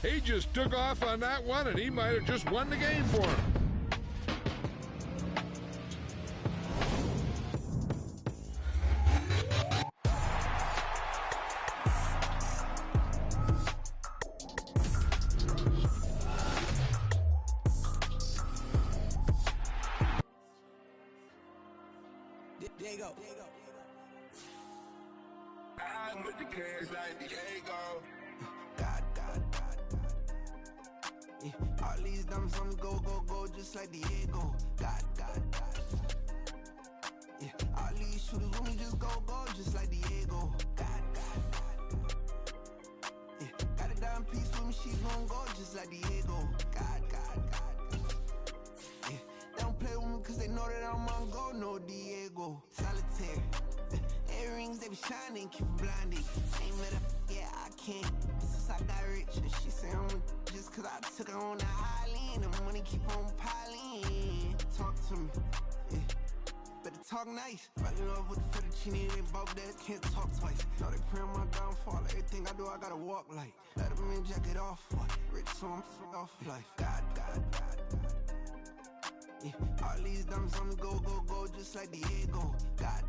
He just took off on that one, and he might have just won the game for him. There you go. I'm with the cash like Diego. God. Yeah, all these diamonds on the go, just like Diego. God. Yeah, all these shooters on me just go, just like Diego. God. Yeah, got a dime piece with me, she gon' go just like Diego. God. Yeah, they don't play with me cause they know that I'm on go, no Diego. Solitaire. Earrings, they be shining, keep blinded. Ain't met up, yeah, I can't. Since I got rich, and she said I'm just cause I took her on the island. The money keep on piling. Talk to me, yeah. Better talk nice. Fell in love with the fettuccine, they both that can't talk twice. Now they pray on my downfall. Everything I do, I gotta walk like. Let them in, jacket off. What? Rich, so I'm off life. God. Yeah, all these diamonds on the go, just like Diego. God.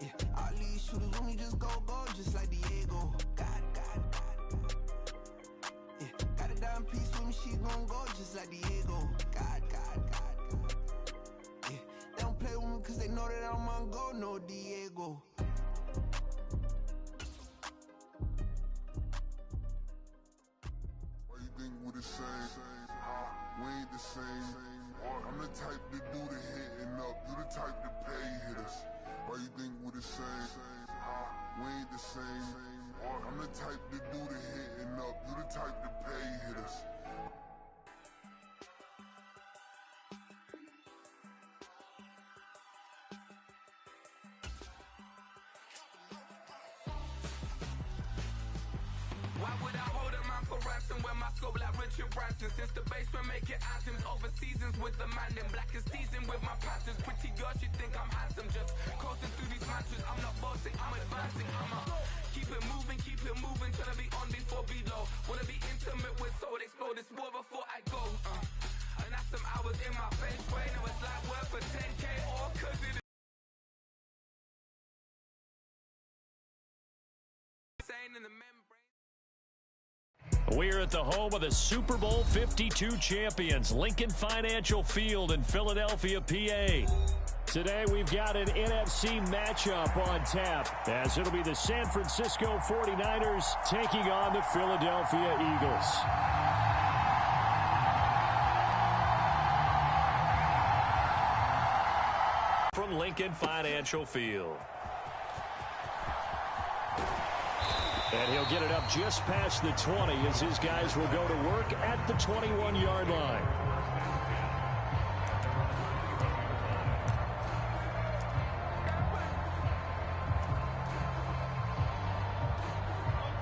Yeah, all these shooters on me just go, just like Diego. God. Yeah, got a dime piece with me, she gon' go just like Diego. God. Yeah, they don't play with me cause they know that I'm on go, no Diego. Why you think we the same? We ain't the same. I'm the type to do the hitting up, you the type to pay hitters. Why you think we the same? We ain't the same. I'm the type to do the hitting up, you the type to pay hitters. Why would I hold a man for ransom when my scope like Richard Branson? Since the basement making anthems over seasons with the man in black is teasing with my patterns. Pretty girl, she think I'm handsome. Just coasting through these matches. I'm not bossing, I'm advancing. I'ma keep it moving, trying to be on before below. Wanna be intimate with soul, explode this war before I go. And that's some hours in my bench way. Now it's like work for 10K or cause it is insane in the membrane. We're at the home of the Super Bowl 52 champions, Lincoln Financial Field in Philadelphia, PA. Today we've got an NFC matchup on tap, as it'll be the San Francisco 49ers taking on the Philadelphia Eagles. From Lincoln Financial Field. And he'll get it up just past the 20 as his guys will go to work at the 21-yard line.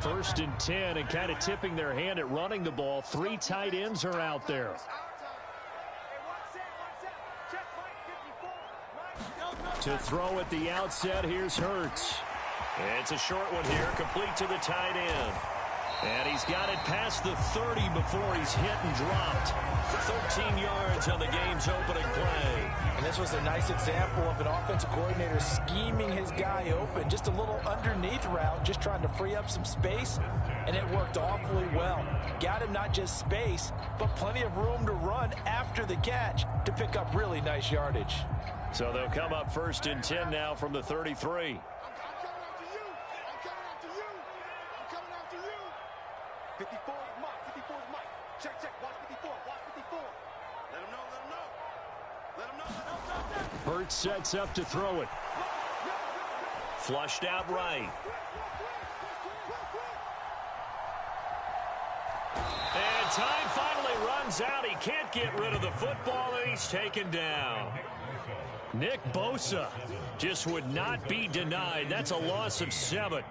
First and 10, and kind of tipping their hand at running the ball. 3 tight ends are out there. To throw at the outset, here's Hurts. It's a short one here, complete to the tight end. And he's got it past the 30 before he's hit and dropped. 13 yards on the game's opening play. And this was a nice example of an offensive coordinator scheming his guy open. Just a little underneath route, just trying to free up some space, and it worked awfully well. Got him not just space, but plenty of room to run after the catch to pick up really nice yardage. So they'll come up first and 10 now from the 33. 54 is Mike. 54 is Mike. Check. Watch 54. Watch 54. Let him know. Hurts sets up to throw it. Flushed out right. And time finally runs out. He can't get rid of the football, and he's taken down. Nick Bosa just would not be denied. That's a loss of 7.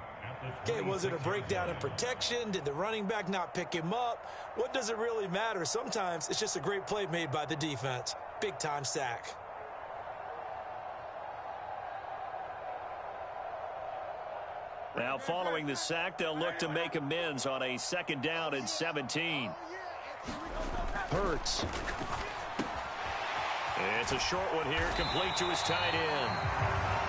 Okay, was it a breakdown in protection? Did the running back not pick him up? What does it really matter? Sometimes it's just a great play made by the defense. Big-time sack. Now following the sack, they'll look to make amends on a 2nd down and 17. Hurts. It's a short one here, complete to his tight end.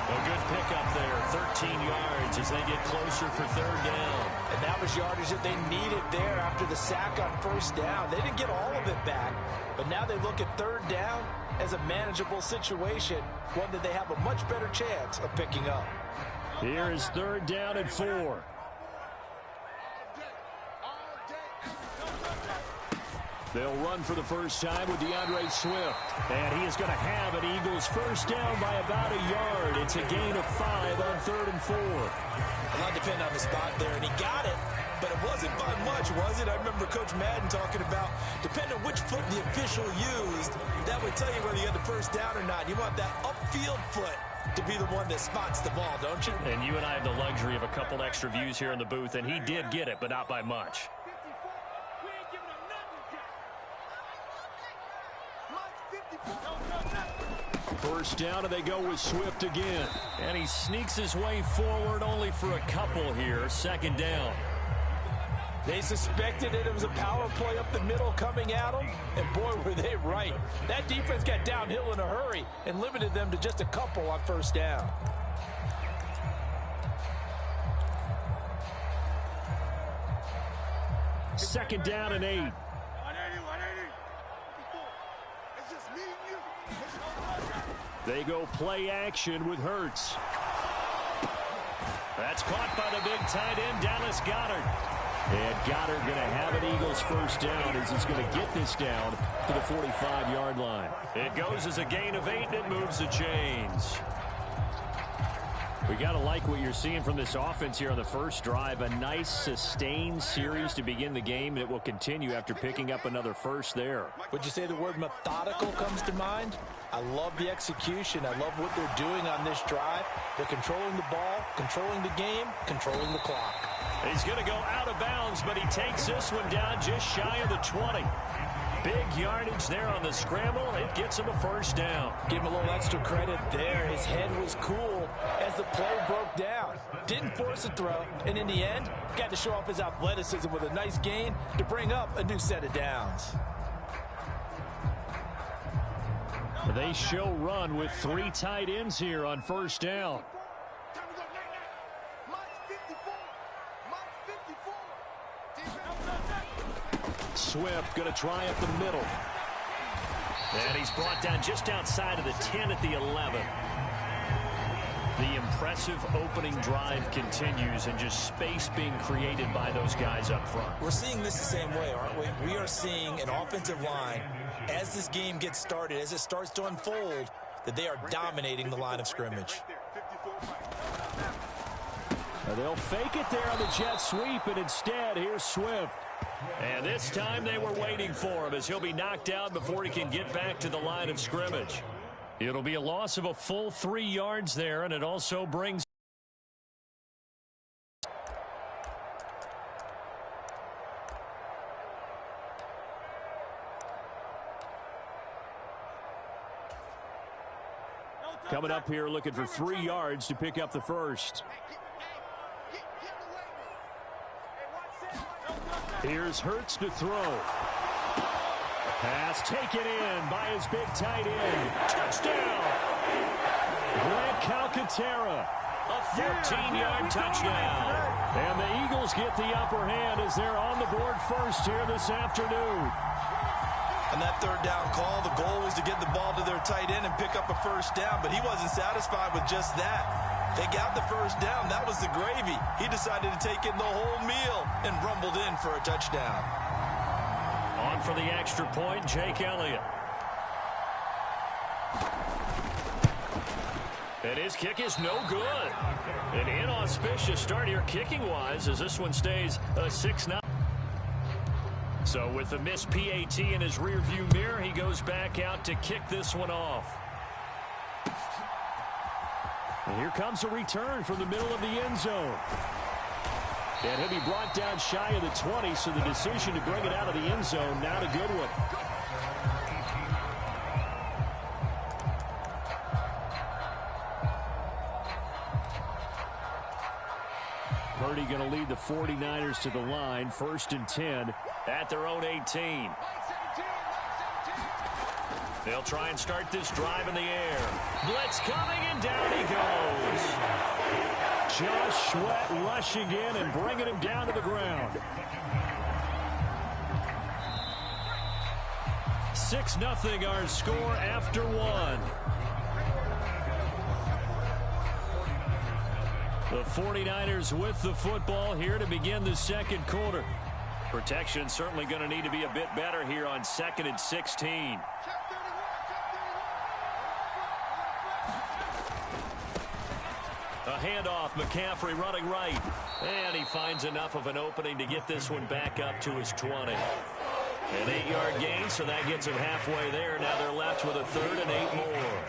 A good pickup there, 13 yards as they get closer for 3rd down. And that was yardage that they needed there after the sack on 1st down. They didn't get all of it back, but now they look at 3rd down as a manageable situation, one that they have a much better chance of picking up. Here is 3rd down and 4. They'll run for the first time with DeAndre Swift. And he is going to have an Eagles 1st down by about a yard. It's a gain of 5 on 3rd and 4. A lot depended on the spot there, and he got it, but it wasn't by much, was it? I remember Coach Madden talking about, depending on which foot the official used, that would tell you whether you had the 1st down or not. You want that upfield foot to be the one that spots the ball, don't you? And you and I have the luxury of a couple extra views here in the booth, and he did get it, but not by much. 1st down, and they go with Swift again. And he sneaks his way forward only for a couple here. 2nd down. They suspected it was a power play up the middle coming at them, and boy, were they right. That defense got downhill in a hurry and limited them to just a couple on 1st down. Second down and 8. They go play action with Hurts. That's caught by the big tight end, Dallas Goedert. And Goedert going to have an Eagles 1st down as he's going to get this down to the 45-yard line. It goes as a gain of 8, and it moves the chains. We got to like what you're seeing from this offense here on the first drive. A nice, sustained series to begin the game, and it will continue after picking up another first there. Would you say the word methodical comes to mind? I love the execution. I love what they're doing on this drive. They're controlling the ball, controlling the game, controlling the clock. He's going to go out of bounds, but he takes this one down just shy of the 20. Big yardage there on the scramble. It gets him a 1st down. Give him a little extra credit there. His head was cool as the play broke down. Didn't force a throw, and in the end, got to show off his athleticism with a nice gain to bring up a new set of downs. They show run with 3 tight ends here on 1st down. Swift going to try up the middle. And he's brought down just outside of the 10 at the 11. The impressive opening drive continues, and just space being created by those guys up front. We're seeing this the same way, aren't we? We are seeing an offensive line, as this game gets started, as it starts to unfold, that they are dominating the line of scrimmage. They'll fake it there on the jet sweep, and instead, here's Swift. And this time they were waiting for him, as he'll be knocked out before he can get back to the line of scrimmage. It'll be a loss of a full 3 yards there, and it also brings coming up here looking for 3 yards to pick up the 1st. Here's Hurts to throw. Pass taken in by his big tight end. Touchdown! Grant Calcaterra, a 14-yard touchdown. And the Eagles get the upper hand as they're on the board first here this afternoon. On that 3rd down call, the goal was to get the ball to their tight end and pick up a 1st down, but he wasn't satisfied with just that. They got the 1st down. That was the gravy. He decided to take in the whole meal and rumbled in for a touchdown. On for the extra point, Jake Elliott. And his kick is no good. An inauspicious start here kicking-wise as this one stays a 6-9. So with the missed PAT in his rearview mirror, he goes back out to kick this one off. And here comes a return from the middle of the end zone. And he'll be brought down shy of the 20, so the decision to bring it out of the end zone, not a good one. Purdy going to lead the 49ers to the line. 1st and 10 at their own 18. They'll try and start this drive in the air. Blitz coming, and down he goes. Josh Sweat rushing in and bringing him down to the ground. 6-0 our score after one. The 49ers with the football here to begin the second quarter. Protection certainly going to need to be a bit better here on 2nd and 16. A handoff, McCaffrey running right. And he finds enough of an opening to get this one back up to his 20. An 8-yard gain, so that gets him halfway there. Now they're left with a 3rd and 8 more.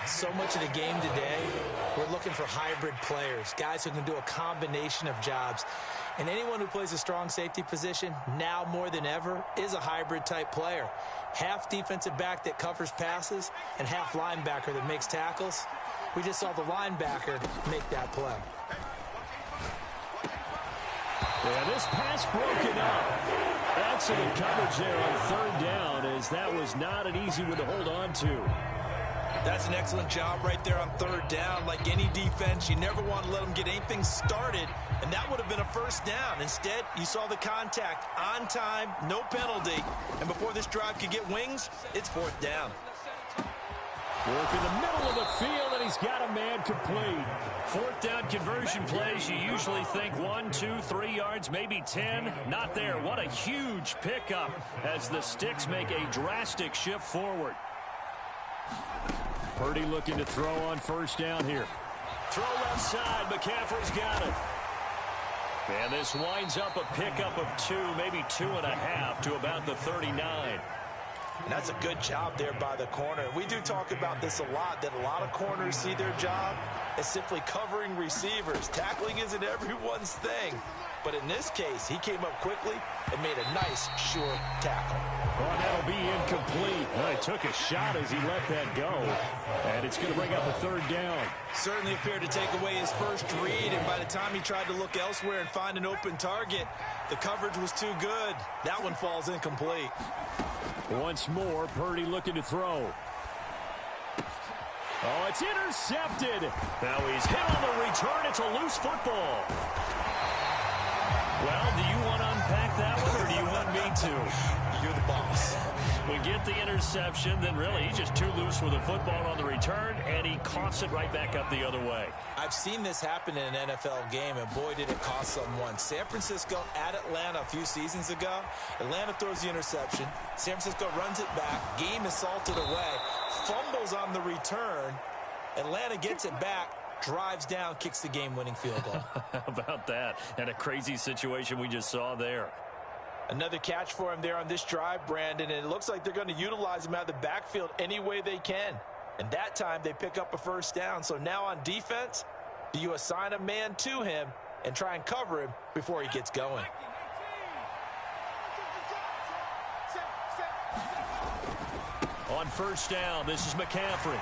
So much of the game today, we're looking for hybrid players, guys who can do a combination of jobs. And anyone who plays a strong safety position, now more than ever, is a hybrid type player. Half defensive back that covers passes and half linebacker that makes tackles. We just saw the linebacker make that play. Yeah, this pass broken up. Excellent coverage there on 3rd down, as that was not an easy one to hold on to. That's an excellent job right there on 3rd down. Like any defense, you never want to let them get anything started, and that would have been a 1st down. Instead, you saw the contact on time, no penalty, and before this drive could get wings, it's 4th down. Work in the middle of the field, and he's got a man complete. 4th down conversion plays, you usually think 1, 2, 3 yards, maybe 10. Not there. What a huge pickup as the Sticks make a drastic shift forward. Purdy looking to throw on 1st down here. Throw left side. McCaffrey's got it. And this winds up a pickup of 2, maybe 2.5 to about the 39. And that's a good job there by the corner. We do talk about this a lot, that a lot of corners see their job as simply covering receivers. Tackling isn't everyone's thing. But in this case, he came up quickly and made a nice, sure tackle. Well, that'll be incomplete. Well, he took a shot as he let that go. And it's going to bring up a 3rd down. Certainly appeared to take away his first read, and by the time he tried to look elsewhere and find an open target, the coverage was too good. That one falls incomplete. Once more, Purdy looking to throw. Oh, it's intercepted. Now he's hit on the return. It's a loose football. Well, do you want to unpack that one, or do you want me to? You're the boss. We get the interception, then really he's just too loose with the football on the return, and he coughs it right back up the other way. I've seen this happen in an NFL game, and boy, did it cost someone. San Francisco at Atlanta a few seasons ago. Atlanta throws the interception. San Francisco runs it back. Game is salted away. Fumbles on the return. Atlanta gets it back. Drives down, kicks the game-winning field goal. How about that? And a crazy situation we just saw there. Another catch for him there on this drive, Brandon, and it looks like they're going to utilize him out of the backfield any way they can. And that time, they pick up a 1st down. So now on defense, do you assign a man to him and try and cover him before he gets going? On 1st down, this is McCaffrey.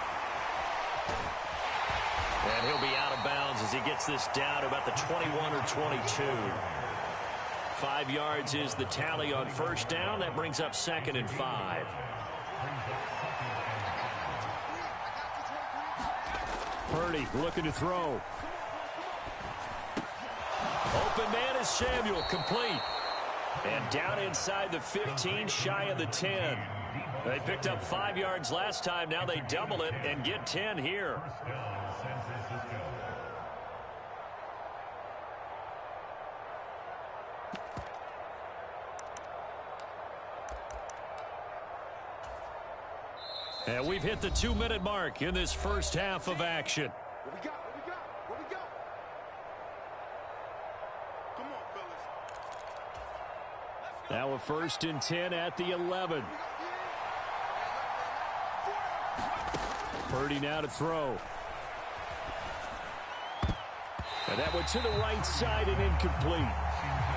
And he'll be out of bounds as he gets this down to about the 21 or 22. 5 yards is the tally on 1st down. That brings up 2nd and 5. Purdy looking to throw. Open man is Samuel, complete. And down inside the 15, shy of the 10. They picked up 5 yards last time. Now they double it and get 10 here. And we've hit the 2-minute mark in this first half of action. What we got? What we got? What we got? Come on, fellas. Now a 1st and 10 at the 11. Purdy now to throw. And that went to the right side and incomplete.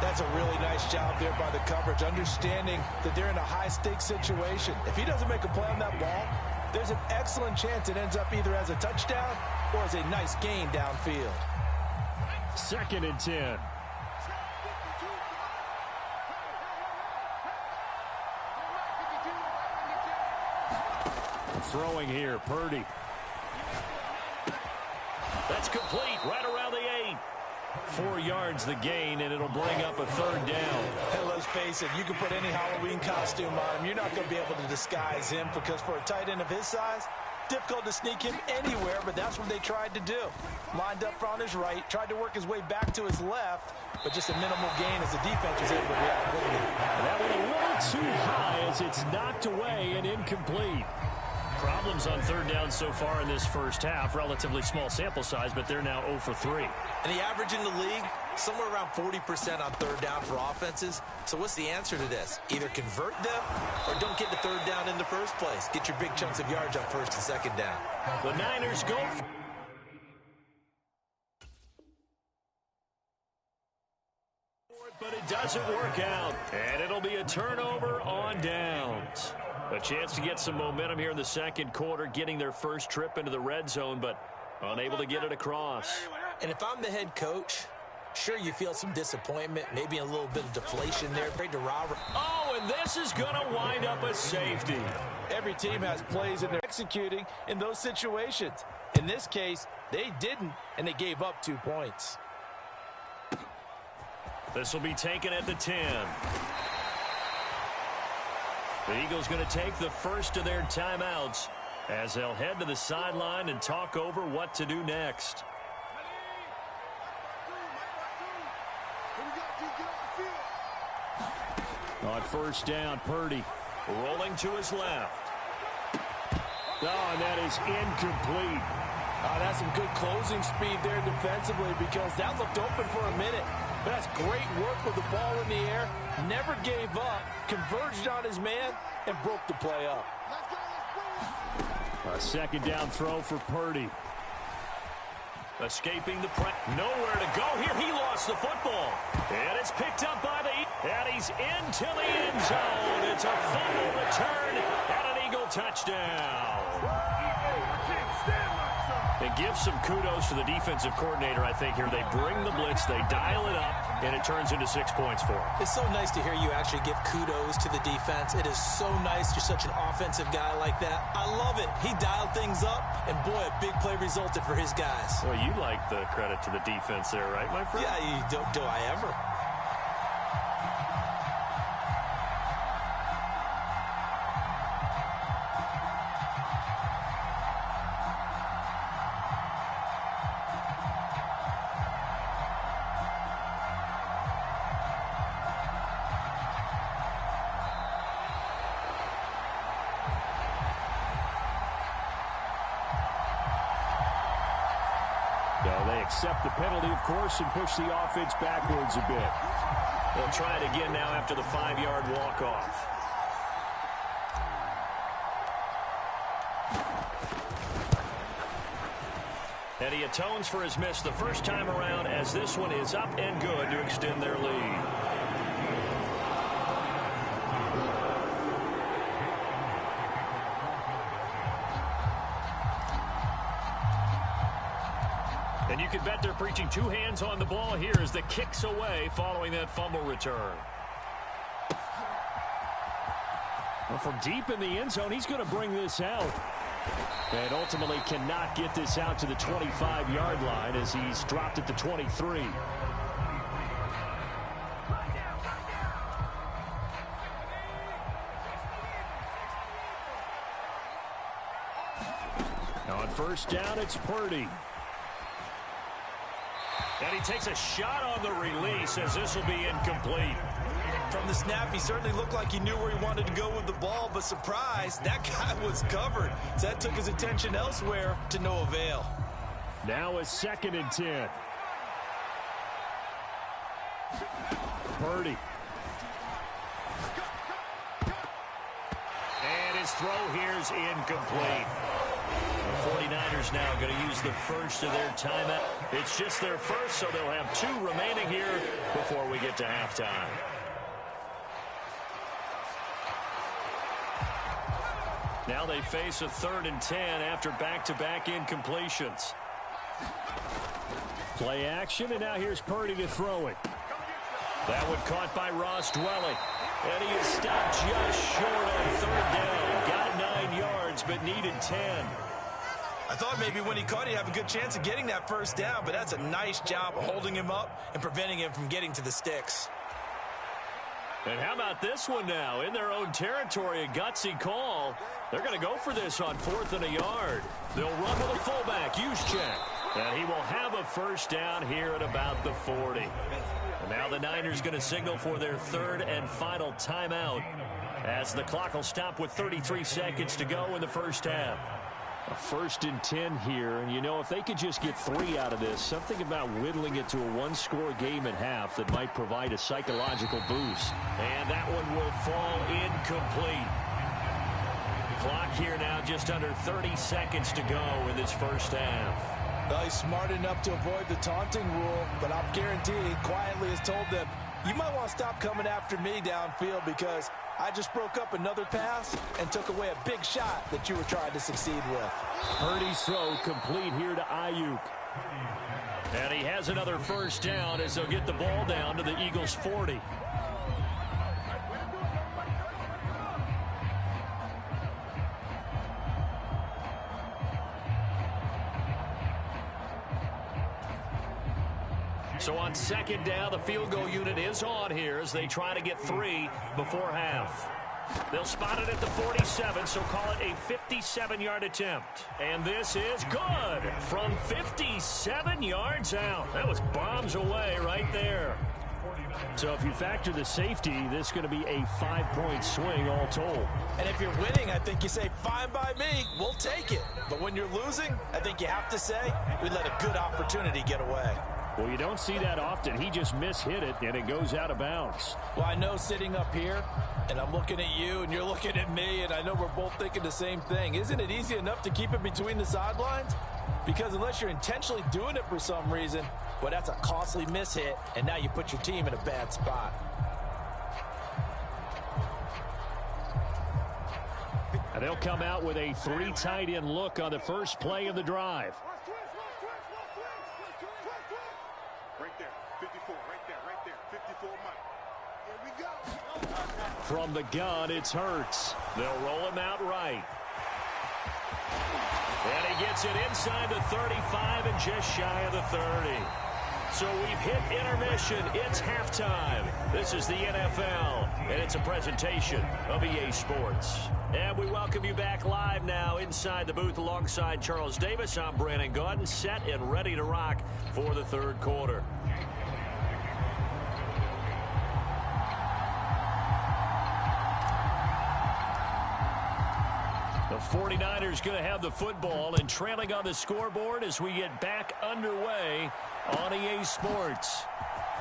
That's a really nice job there by the coverage, understanding that they're in a high-stakes situation. If he doesn't make a play on that ball, there's an excellent chance it ends up either as a touchdown or as a nice gain downfield. 2nd and 10. Throwing here, Purdy. That's complete, right around the 8. 4 yards the gain, and it'll bring up a 3rd down. Hey, let's face it, you can put any Halloween costume on him. You're not going to be able to disguise him because for a tight end of his size, difficult to sneak him anywhere, but that's what they tried to do. Lined up on his right, tried to work his way back to his left, but just a minimal gain as the defense was able to react quickly. That one a little too high as it's knocked away and incomplete. Problems on 3rd down so far in this first half. Relatively small sample size, but they're now 0 for 3. And the average in the league, somewhere around 40% on 3rd down for offenses. So what's the answer to this? Either convert them or don't get to 3rd down in the first place. Get your big chunks of yards on 1st and 2nd down. The Niners go. But it doesn't work out. And it'll be a turnover on downs. A chance to get some momentum here in the 2nd quarter, getting their first trip into the red zone, but unable to get it across. And if I'm the head coach, sure, you feel some disappointment, maybe a little bit of deflation there. Oh, and this is going to wind up a safety. Every team has plays and they're executing in those situations. In this case, they didn't, and they gave up 2 points. This will be taken at the 10. The Eagles going to take the first of their timeouts as they'll head to the sideline and talk over what to do next. On 1st down, Purdy rolling to his left. Oh, and that is incomplete. That's some good closing speed there defensively because that looked open for a minute. But that's great work with the ball in the air. Never gave up, converged on his man, and broke the play up. A 2nd down throw for Purdy. Escaping the press. Nowhere to go here. He lost the football. And it's picked up by and he's into the end zone. It's a fumble return and an Eagle touchdown. And give some kudos to the defensive coordinator, I think, here. They bring the blitz, they dial it up, and it turns into 6 points for them. It's so nice to hear you actually give kudos to the defense. It is so nice. You're such an offensive guy like that. I love it. He dialed things up, and boy, a big play resulted for his guys. Well, you like the credit to the defense there, right, my friend? Yeah, do I ever? They accept the penalty, of course, and push the offense backwards a bit. They'll try it again now after the 5-yard walk-off. And he atones for his miss the first time around as this one is up and good to extend their lead. And you can bet they're preaching 2 hands on the ball here as the kick's away following that fumble return. Well, from deep in the end zone, he's going to bring this out. And ultimately cannot get this out to the 25-yard line as he's dropped it to 23. Now on 1st down, it's Purdy. And he takes a shot on the release as this will be incomplete. From the snap, he certainly looked like he knew where he wanted to go with the ball, but surprise, that guy was covered. So that took his attention elsewhere to no avail. Now a 2nd and 10. Purdy. And his throw here is incomplete. The 49ers now going to use the first of their timeout. It's just their first, so they'll have 2 remaining here before we get to halftime. Now they face a 3rd and 10 after back-to-back incompletions. Play action, and now here's Purdy to throw it. That one caught by Ross Dwelling. And he is stopped just short on third down. Got 9 yards, but needed 10. I thought maybe when he caught it, he'd have a good chance of getting that first down, but that's a nice job of holding him up and preventing him from getting to the sticks. And how about this one now? In their own territory, a gutsy call. They're going to go for this on 4th and a yard. They'll run with a fullback, Juszczyk. And he will have a first down here at about the 40. And now the Niners going to signal for their 3rd and final timeout as the clock will stop with 33 seconds to go in the first half. A 1st and 10 here, and you know, if they could just get 3 out of this, something about whittling it to a 1-score game at half that might provide a psychological boost. And that one will fall incomplete. Clock here now just under 30 seconds to go in this first half. Well, he's smart enough to avoid the taunting rule, but I'm guaranteeing he quietly has told them, you might want to stop coming after me downfield because I just broke up another pass and took away a big shot that you were trying to succeed with. Purdy's throw complete here to Ayuk. And he has another first down as they'll get the ball down to the Eagles' 40. So on 2nd down, the field goal unit is on here as they try to get 3 before half. They'll spot it at the 47, so call it a 57-yard attempt. And this is good from 57 yards out. That was bombs away right there. So if you factor the safety, this is going to be a 5-point swing all told. And if you're winning, I think you say, fine by me, we'll take it. But when you're losing, I think you have to say, we let a good opportunity get away. Well, you don't see that often. He just mishit it, and it goes out of bounds. Well, I know sitting up here, and I'm looking at you, and you're looking at me, and I know we're both thinking the same thing. Isn't it easy enough to keep it between the sidelines? Because unless you're intentionally doing it for some reason, well, that's a costly mishit, and now you put your team in a bad spot. And they'll come out with a 3 tight end look on the first play of the drive. From the gun, it's Hurts. They'll roll him out right. And he gets it inside the 35 and just shy of the 30. So we've hit intermission. It's halftime. This is the NFL, and it's a presentation of EA Sports. And we welcome you back live now inside the booth alongside Charles Davis. I'm Brandon Gaudin, set and ready to rock for the 3rd quarter. The 49ers going to have the football and trailing on the scoreboard as we get back underway on EA Sports.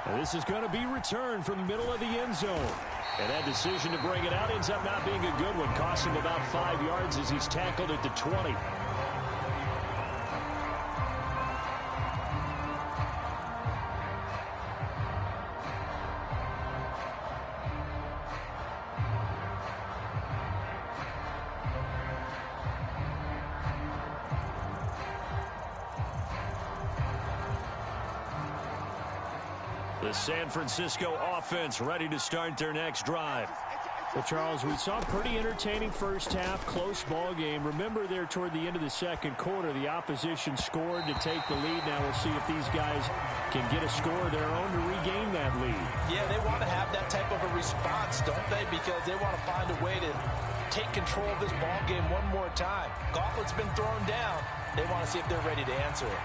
And this is going to be returned from the middle of the end zone. And that decision to bring it out ends up not being a good one. Costs him about 5 yards as he's tackled at the 20. The San Francisco offense ready to start their next drive. Well, Charles, we saw a pretty entertaining first half, close ball game. Remember there toward the end of the 2nd quarter, the opposition scored to take the lead. Now we'll see if these guys can get a score of their own to regain that lead. Yeah, they want to have that type of a response, don't they? Because they want to find a way to take control of this ball game one more time. Gauntlet's been thrown down. They want to see if they're ready to answer it.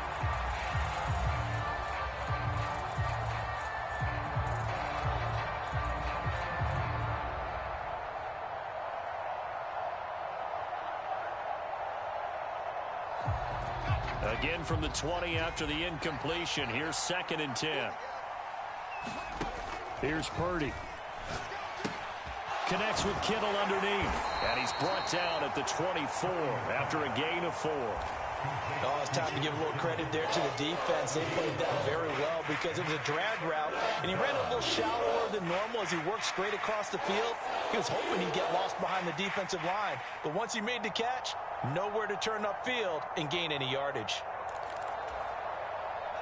Again from the 20 after the incompletion. Here's 2nd and 10. Here's Purdy. Connects with Kittle underneath. And he's brought down at the 24 after a gain of 4. Oh, it's time to give a little credit there to the defense. They played that very well because it was a drag route, and he ran a little shallower than normal as he worked straight across the field. He was hoping he'd get lost behind the defensive line, but once he made the catch, nowhere to turn upfield and gain any yardage.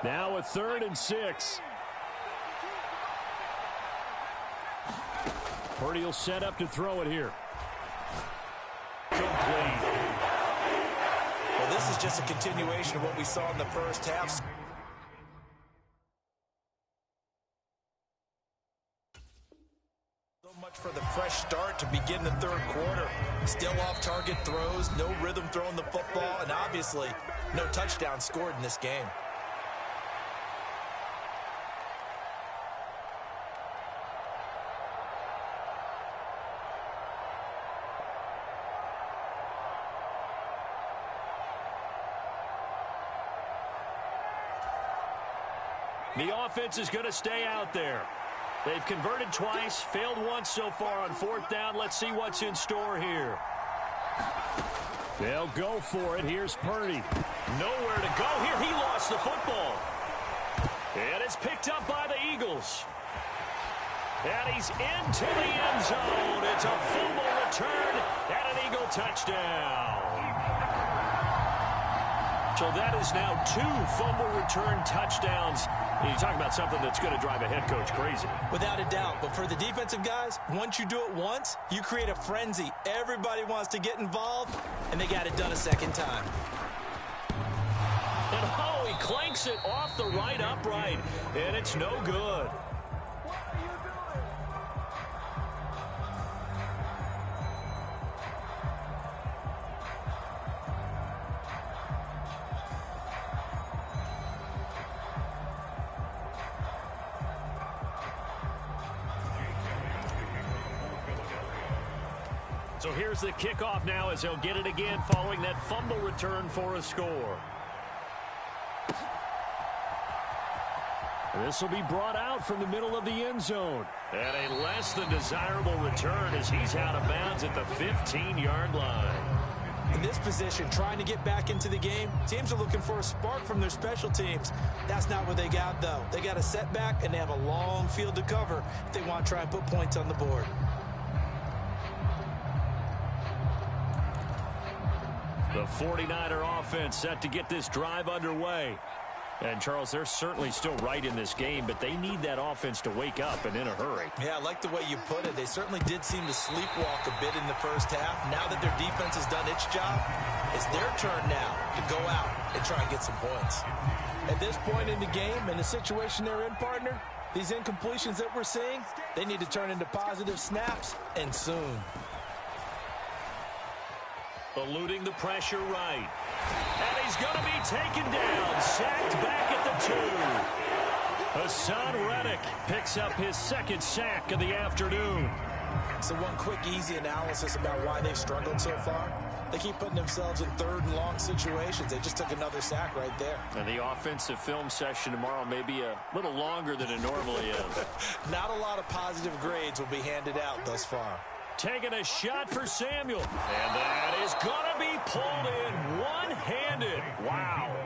Now a 3rd and 6. Purdy will set up to throw it here. Complete. Well, this is just a continuation of what we saw in the first half. So much for the fresh start to begin the third quarter. Still off-target throws, no rhythm throwing the football, and obviously no touchdown scored in this game. The offense is going to stay out there. They've converted twice, failed once so far on 4th down. Let's see what's in store here. They'll go for it. Here's Purdy. Nowhere to go here. He lost the football. And it's picked up by the Eagles. And he's into the end zone. It's a fumble return and an Eagle touchdown. So that is now 2 fumble return touchdowns. And you talk about something that's going to drive a head coach crazy. Without a doubt. But for the defensive guys, once you do it once, you create a frenzy. Everybody wants to get involved, and they got it done a second time. And oh, he clanks it off the right upright, and it's no good. So here's the kickoff now as he'll get it again following that fumble return for a score. This will be brought out from the middle of the end zone. And a less than desirable return as he's out of bounds at the 15-yard line. In this position, trying to get back into the game, teams are looking for a spark from their special teams. That's not what they got, though. They got a setback, and they have a long field to cover if they want to try and put points on the board. The 49er offense set to get this drive underway. And, Charles, they're certainly still right in this game, but they need that offense to wake up and in a hurry. Yeah, I like the way you put it. They certainly did seem to sleepwalk a bit in the first half. Now that their defense has done its job, it's their turn now to go out and try and get some points. At this point in the game and the situation they're in, partner, these incompletions that we're seeing, they need to turn into positive snaps, and soon. Eluding the pressure right. And he's going to be taken down. Sacked back at the 2. Hassan Reddick picks up his 2nd sack of the afternoon. So one quick, easy analysis about why they've struggled so far. They keep putting themselves in 3rd and long situations. They just took another sack right there. And the offensive film session tomorrow may be a little longer than it normally is. Not a lot of positive grades will be handed out thus far. Taking a shot for Samuel. And that is going to be pulled in one-handed. Wow.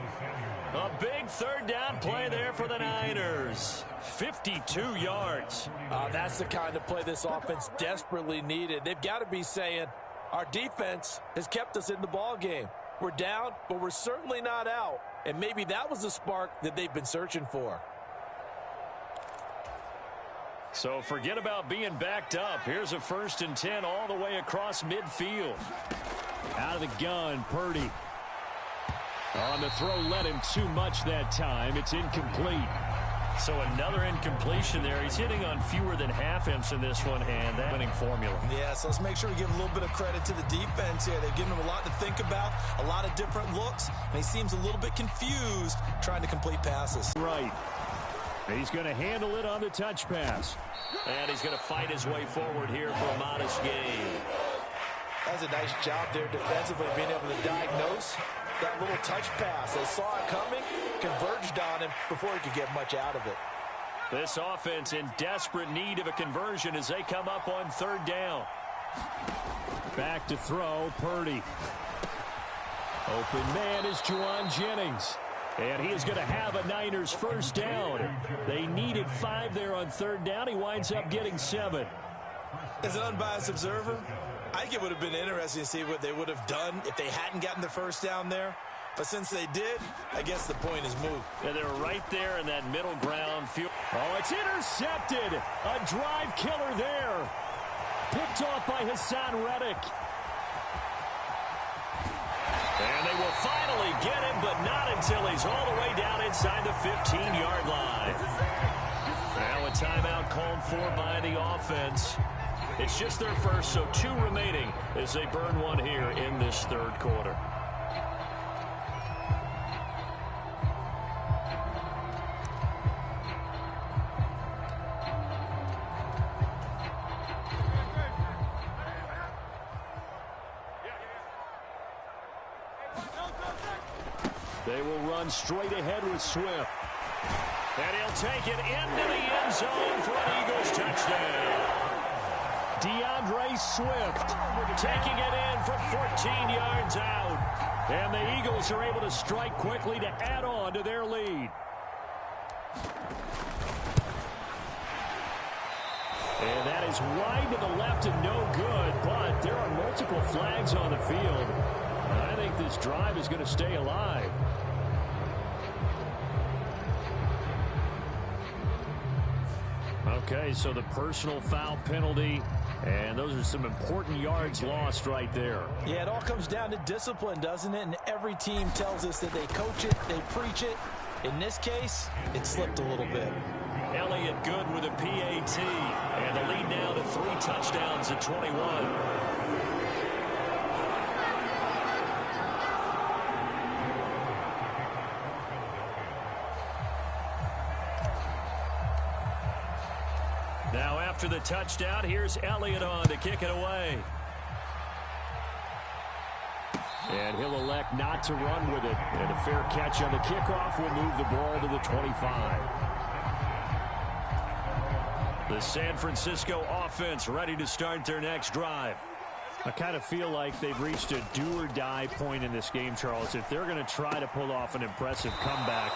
A big 3rd down play there for the Niners. 52 yards. That's the kind of play this offense desperately needed. They've got to be saying, our defense has kept us in the ball game. We're down, but we're certainly not out. And maybe that was the spark that they've been searching for. So forget about being backed up. Here's a 1st and 10 all the way across midfield. Out of the gun, Purdy. On the throw, led him too much that time. It's incomplete. So another incompletion there. He's hitting on fewer than half imps in this one, and that winning formula. Yeah, so let's make sure we give a little bit of credit to the defense here. They've given him a lot to think about, a lot of different looks, and he seems a little bit confused trying to complete passes. Right. He's going to handle it on the touch pass. And he's going to fight his way forward here for a modest gain. That's a nice job there defensively, being able to diagnose that little touch pass. They saw it coming, converged on him before he could get much out of it. This offense in desperate need of a conversion as they come up on 3rd down. Back to throw, Purdy. Open man is Juwan Jennings. And he is going to have a Niners 1st down. They needed 5 there on 3rd down. He winds up getting 7. As an unbiased observer, I think it would have been interesting to see what they would have done if they hadn't gotten the 1st down there. But since they did, I guess the point is moved. Yeah, they're right there in that middle ground field. Oh, it's intercepted. A drive killer there. Picked off by Hassan Reddick. And they will finally get him, but not until he's all the way down inside the 15-yard line. Now a timeout called for by the offense. It's just their first, so 2 remaining as they burn one here in this third quarter. They will run straight ahead with Swift. And he'll take it into the end zone for an Eagles touchdown. DeAndre Swift taking it in from 14 yards out. And the Eagles are able to strike quickly to add on to their lead. And that is wide to the left and no good, but there are multiple flags on the field. I think this drive is going to stay alive. Okay, so the personal foul penalty, and those are some important yards lost right there. Yeah, it all comes down to discipline, doesn't it? And every team tells us that they coach it, they preach it. In this case, it slipped a little bit. Elliott good with a PAT, and the lead now to 3 touchdowns at 21. Now after the touchdown, here's Elliott on to kick it away. And he'll elect not to run with it. And a fair catch on the kickoff will move the ball to the 25. The San Francisco offense ready to start their next drive. I kind of feel like they've reached a do-or-die point in this game, Charles. If they're going to try to pull off an impressive comeback,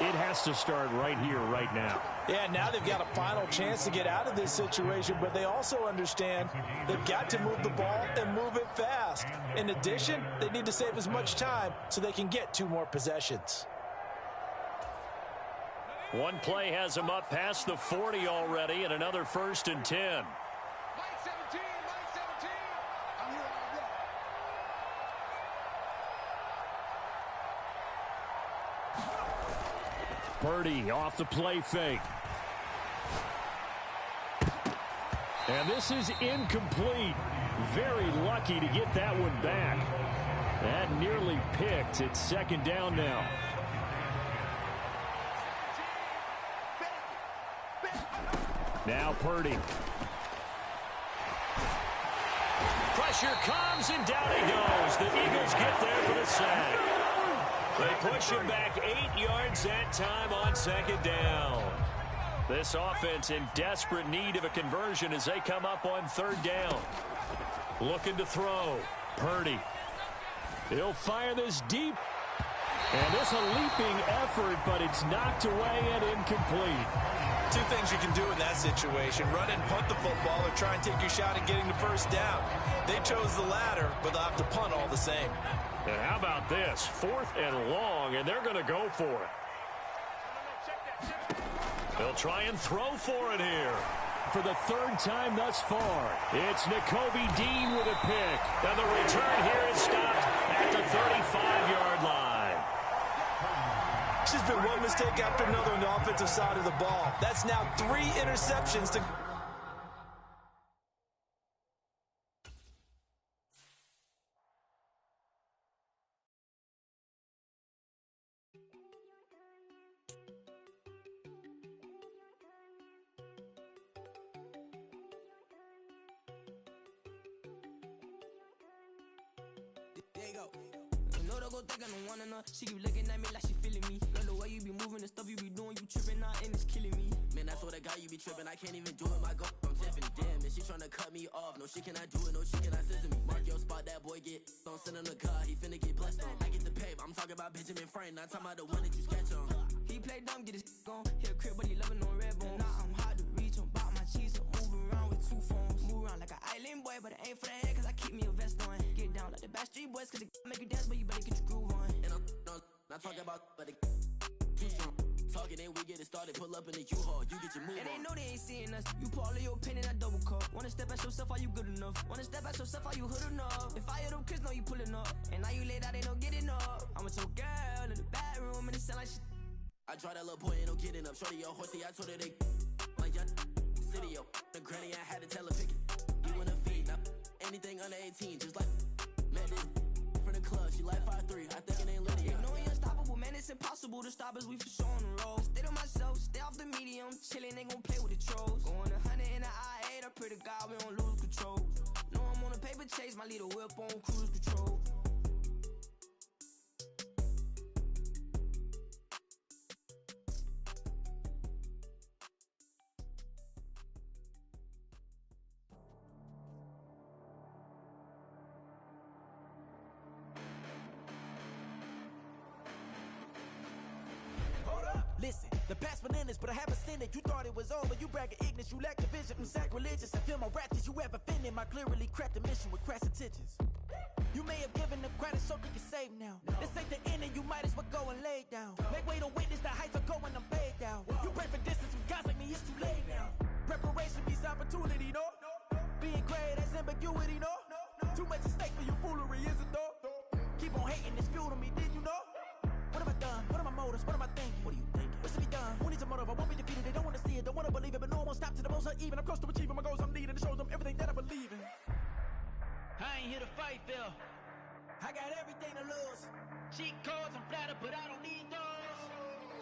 it has to start right here, right now. Yeah, now they've got a final chance to get out of this situation, but they also understand they've got to move the ball and move it fast. In addition, they need to save as much time so they can get 2 more possessions. One play has them up past the 40 already, and another 1st and 10. Purdy off the play fake. And this is incomplete. Very lucky to get that one back. That nearly picked. It's 2nd down now. Now Purdy. Pressure comes, and down he goes. The Eagles get there for the sack. They push him back 8 yards that time on 2nd down. This offense in desperate need of a conversion as they come up on 3rd down. Looking to throw. Purdy. He'll fire this deep. And this a leaping effort, but it's knocked away and incomplete. 2 things you can do in that situation. Run and punt the football or try and take your shot at getting the 1st down. They chose the latter, but they'll have to punt all the same. And how about this? 4th and long, and they're going to go for it. They'll try and throw for it here. For the 3rd time thus far, it's Nakobe Dean with a pick. And the return here is stopped at the 35-yard line. It's just been one mistake after another on the offensive side of the ball. That's now 3 interceptions to... She keep looking at me like she feeling me. Girl, the way you be moving, the stuff you be doing, you tripping out and it's killing me. Man, I swear to God, you be tripping. I can't even do it. My girl, I'm Tiffany. Damn, and she tryna cut me off. No, she cannot do it. No, she cannot scissor me. Mark your spot, that boy get don't send him the car. He finna get blessed on. I get the pay. I'm talking about Benjamin Franklin. Not talking about the one that you sketch on. He play dumb, get his gone. Hit a crib, but he loving on red bone. Now I'm hard to reach. I'm bout my cheese. I'm moving around with 2 phones. Move around like an island boy, but it ain't for the head, cause I keep me a vest on. Get down like the Backstreet Boys, cause it make you dance, but you better get your groove on. And I'm Not talking about, but it too strong. Talking, then we get it started. Pull up in the U-Haul, you get your move on. And they know they ain't seeing us. You pull all of your opinion, I double cup. Wanna step at yourself, are you good enough? Wanna step at yourself, are you hood enough? If I hear them kids, know you pulling up. And now you laid out, they don't get enough. I'm with your girl in the bedroom, and it sound like shit. I try that little boy, ain't no getting up. Shorty, yo, horsey, I told her they like young city, yo. The granny, I had to tell her pick it. You wanna feed, now anything under 18, just like met this from the club. She like 5'3", I think it ain't Lydia. You know we unstoppable, man, it's impossible to stop us. We for sure on the road. Stay to myself, stay off the medium, chillin', ain't gon' play with the trolls. Going 100 in the I-8, I pray to God we don't lose control. Know I'm on a paper chase, my little whip on cruise control. Listen, the past bananas, but I haven't seen it. You thought it was over, you bragging ignorance, you lack the vision. I'm sacrilegious, I feel my ratchets, you have offended my clearly cracked the mission with crass intentions. You may have given them credit so they can save now. This ain't the end and you might as well go and lay down. Make way to witness the heights are going, I'm paid down. You pray for distance with guys like me, it's too late now. Preparation means opportunity, no? Being great has ambiguity, no? Too much at stake for your foolery, is it though? Keep on hating, it's fuel to me, did you know? What have I done? What are my motives? What am I thinking? What are you thinking? What's to be done? Who needs a motive? I won't be defeated. They don't want to see it, don't want to believe it, but no one won't stop to the most uneven. I'm close to achieving my goals. I'm needing to show them everything that I believe in. I ain't here to fight, Phil. I got everything to lose. Cheat codes, I'm flattered, but I don't need those.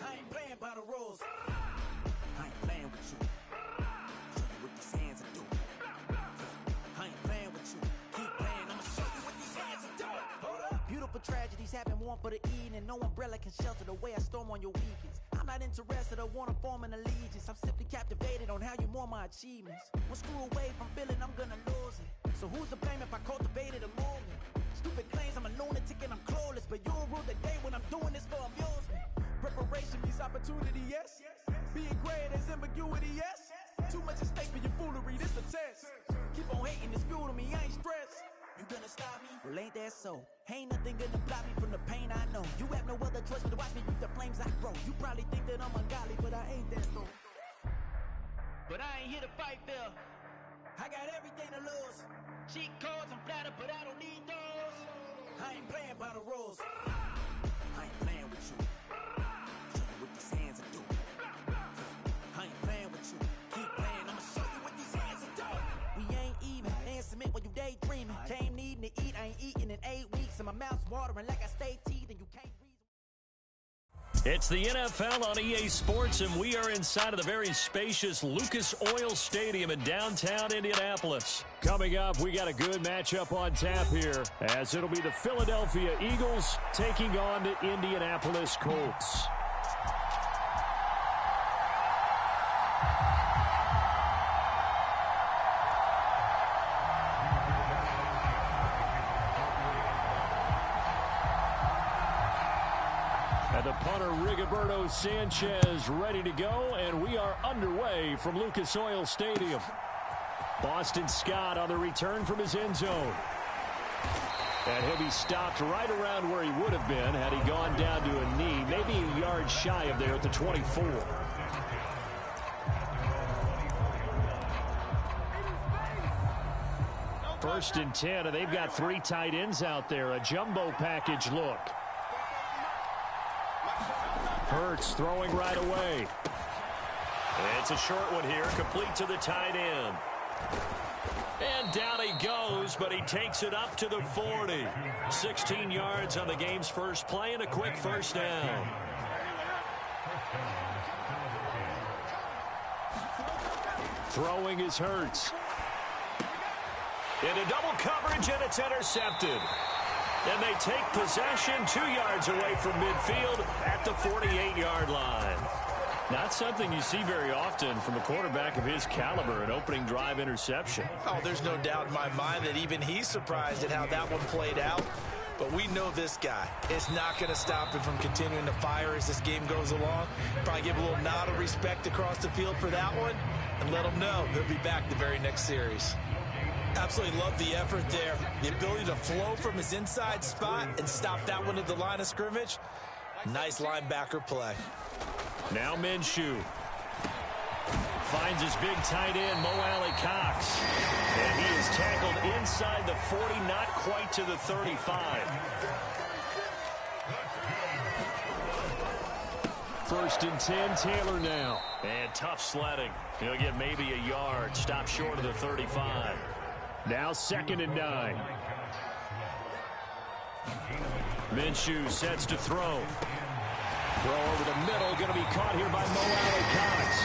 I ain't playing by the rules. I ain't playing with you. Show you what these hands are doing. I ain't playing with you. Keep playing, I'ma show you what these hands are doing. Hold up. Beautiful tragedies happen, one for the evening. No umbrella can shelter the way I storm on your weekends. I'm not interested, I wanna form an allegiance. I'm simply captivated on how you more my achievements. One screw away from feeling I'm gonna lose it. So who's to blame if I cultivated a movement? Stupid claims I'm a lunatic and I'm clueless, but you'll rule the day when I'm doing this for amusement. Preparation means opportunity, yes. Being great is ambiguity, yes. Too much at stake for your foolery, this a test. Keep on hating, it's fuel to me, I ain't stressed. You gonna stop me? Well, ain't that so? Ain't nothing gonna block me from the pain I know. You have no other choice but to watch me reap the flames I grow. You probably think that I'm ungodly, but I ain't that though. But I ain't here to fight, Phil. I got everything to lose. Cheat codes, I'm flattered, but I don't need those. I ain't playing by the rules. I ain't playing with you. Show you what these hands are doing. I ain't playing with you. Keep playing, I'ma show you what these hands are doing. We ain't even. Ain't submit while you daydreaming. Came needing to eat, I ain't eating in 8 weeks. And my mouth's watering like I stay teeth and you can't reason. It's the NFL on EA Sports, and we are inside of the very spacious Lucas Oil Stadium in downtown Indianapolis. Coming up, we got a good matchup on tap here, as it'll be the Philadelphia Eagles taking on the Indianapolis Colts. And the punter, Rigoberto Sanchez, ready to go, and we are underway from Lucas Oil Stadium. Boston Scott on the return from his end zone. And he'll be stopped right around where he would have been had he gone down to a knee, maybe a yard shy of there at the 24. First and 10, and they've got 3 tight ends out there. A jumbo package look. Hurts throwing right away. It's a short one here, complete to the tight end. And down he goes, but he takes it up to the 40. 16 yards on the game's first play and a quick first down. Throwing is Hurts. Into double coverage, and it's intercepted. And they take possession 2 yards away from midfield at the 48-yard line. Not something you see very often from a quarterback of his caliber, an opening drive interception. Oh, there's no doubt in my mind that even he's surprised at how that one played out. But we know this guy is not going to stop him from continuing to fire as this game goes along. Probably give a little nod of respect across the field for that one and let him know he'll be back the very next series. Absolutely love the effort there. The ability to flow from his inside spot and stop that one at the line of scrimmage. Nice linebacker play. Now Minshew finds his big tight end, Mo Alley Cox. And he is tackled inside the 40, not quite to the 35. First and 10, Taylor now. And tough sledding. He'll get maybe a yard. Stop short of the 35. Now 2nd and 9. Minshew sets to throw. Throw over the middle. Going to be caught here by Mo Alley Cox.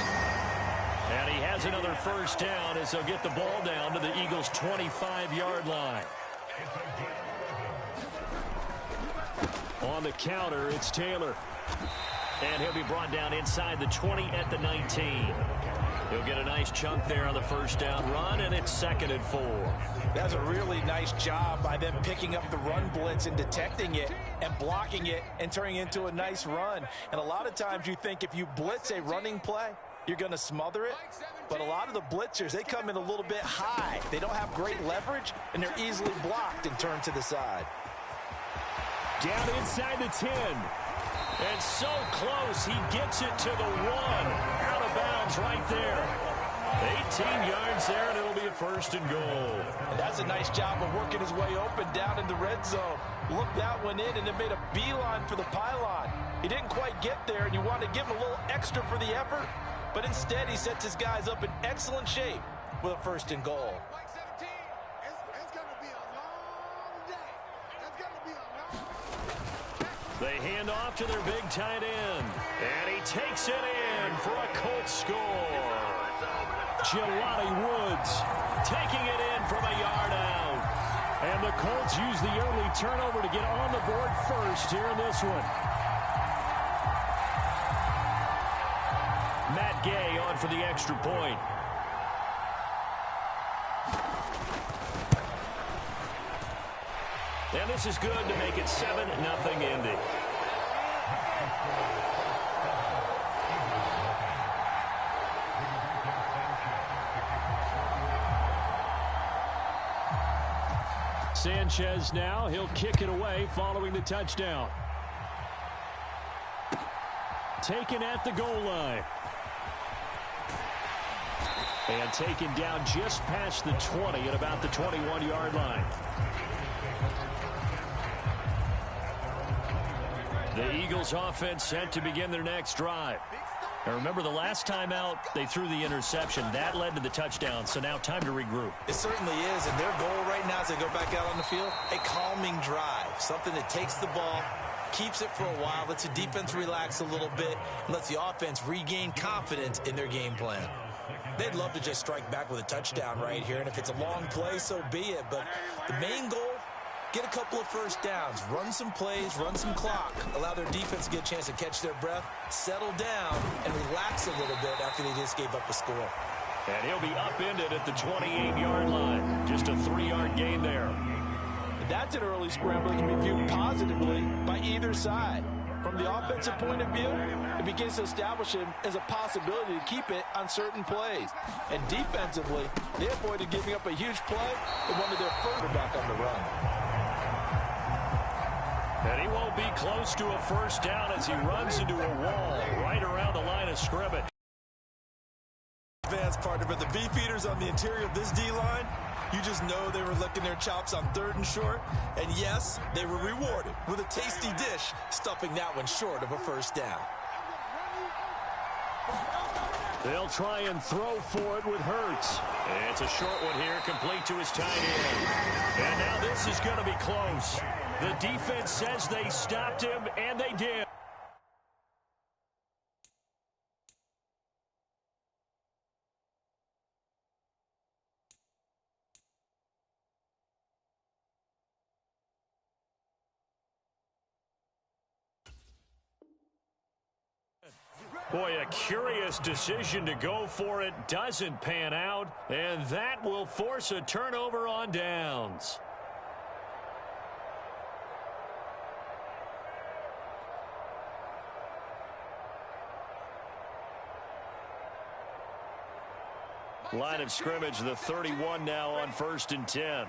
And he has another first down as they'll get the ball down to the Eagles' 25-yard line. On the counter, it's Taylor. And he'll be brought down inside the 20 at the 19. He'll get a nice chunk there on the first down run, and it's 2nd and 4. That's a really nice job by them picking up the run blitz and detecting it and blocking it and turning it into a nice run. And a lot of times you think if you blitz a running play, you're going to smother it. But a lot of the blitzers, they come in a little bit high. They don't have great leverage, and they're easily blocked and turned to the side. Down inside the 10. And so close, he gets it to the 1. Out of bounds right there. 18 yards there, and it'll be a 1st and goal. And that's a nice job of working his way open down in the red zone. Looked that one in, and it made a beeline for the pylon. He didn't quite get there, and you want to give him a little extra for the effort. But instead, he sets his guys up in excellent shape with a 1st and goal. They hand off to their big tight end. And he takes it in for a Colts score. Jelani Woods taking it in from a yard out. And the Colts use the early turnover to get on the board first here in this one. Matt Gay on for the extra point. And this is good to make it 7-0 Indy. Sanchez now, he'll kick it away following the touchdown. Taken at the goal line. And taken down just past the 20 at about the 21-yard line. The Eagles offense set to begin their next drive. Now remember, the last time out, they threw the interception. That led to the touchdown, so now time to regroup. It certainly is, and their goal right now as they go back out on the field, a calming drive, something that takes the ball, keeps it for a while, lets the defense relax a little bit, and lets the offense regain confidence in their game plan. They'd love to just strike back with a touchdown right here, and if it's a long play, so be it. But the main goal, get a couple of first downs, run some plays, run some clock, allow their defense to get a chance to catch their breath, settle down, and relax a little bit after they just gave up a score. And he'll be upended at the 28-yard line. Just a 3-yard gain there. That's an early scramble that can be viewed positively by either side. From the offensive point of view, it begins to establish him as a possibility to keep it on certain plays. And defensively, they avoided giving up a huge play and wanted their further back on the run. And he won't be close to a first down as he runs into a wall right around the line of scrimmage. Advanced partner, but the beefeaters on the interior of this D-line, you just know they were licking their chops on 3rd and short. And yes, they were rewarded with a tasty dish, stuffing that one short of a first down. They'll try and throw for it with Hurts. It's a short one here, complete to his tight end. And now this is going to be close. The defense says they stopped him, and they did. Boy, a curious decision to go for it doesn't pan out, and that will force a turnover on downs. Line of scrimmage, the 31 now on 1st and 10.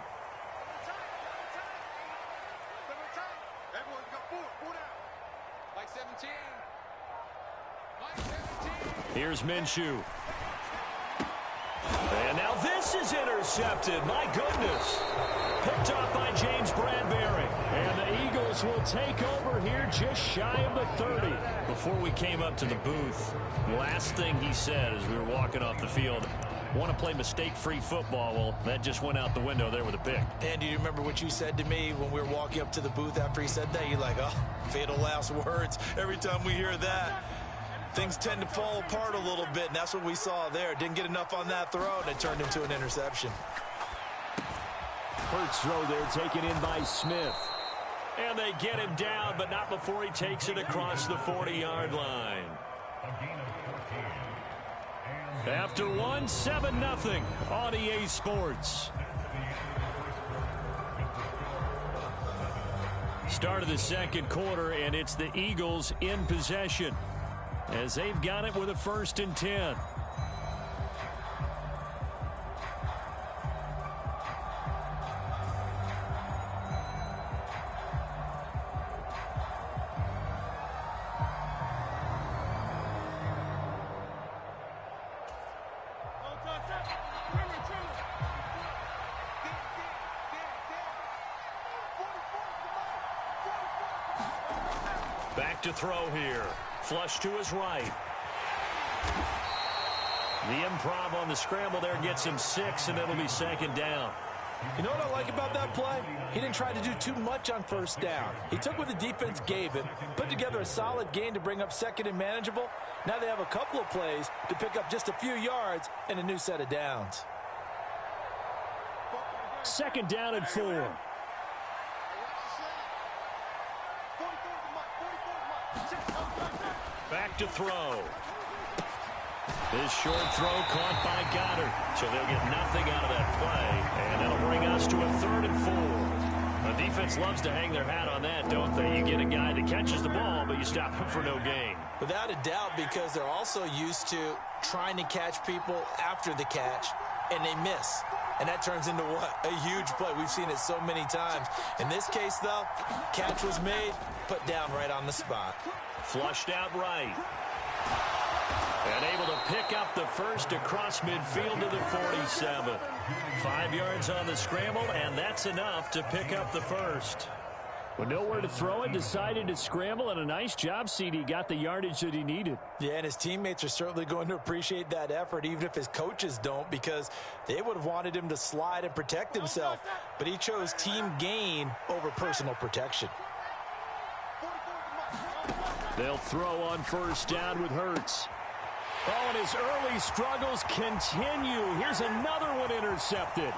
Like 17. Here's Minshew. And now this is intercepted. My goodness. Picked off by James Bradbury. And the Eagles will take over here just shy of the 30. Before we came up to the booth, last thing he said as we were walking off the field, want to play mistake-free football. Well, that just went out the window there with a pick. And do you remember what you said to me when we were walking up to the booth after he said that? You're like, oh, fatal last words. Every time we hear that, things tend to fall apart a little bit, and that's what we saw there. Didn't get enough on that throw, and it turned into an interception. Hurts throw there taken in by Smith. And they get him down, but not before he takes it across the 40-yard line. After one, 7-0 on EA Sports. Start of the second quarter, and it's the Eagles in possession as they've got it with a 1st and 10. Back to throw here. Flush to his right. The improv on the scramble there gets him 6, and it'll be 2nd down. You know what I like about that play? He didn't try to do too much on 1st down. He took what the defense gave him, put together a solid gain to bring up 2nd and manageable. Now they have a couple of plays to pick up just a few yards and a new set of downs. 2nd down and 4. Back to throw. This short throw caught by Goddard. So they'll get nothing out of that play. And that'll bring us to a 3rd and 4. The defense loves to hang their hat on that, don't they? You get a guy that catches the ball, but you stop him for no gain. Without a doubt, because they're also used to trying to catch people after the catch, and they miss. And that turns into what? A huge play. We've seen it so many times. In this case, though, catch was made, put down right on the spot. Flushed out right. And able to pick up the first across midfield to the 47. 5 yards on the scramble, and that's enough to pick up the first. With nowhere to throw it, decided to scramble, and a nice job, CD. Got the yardage that he needed. Yeah, and his teammates are certainly going to appreciate that effort, even if his coaches don't, because they would have wanted him to slide and protect himself. But he chose team gain over personal protection. They'll throw on 1st down with Hurts. Oh, and his early struggles continue. Here's another one intercepted.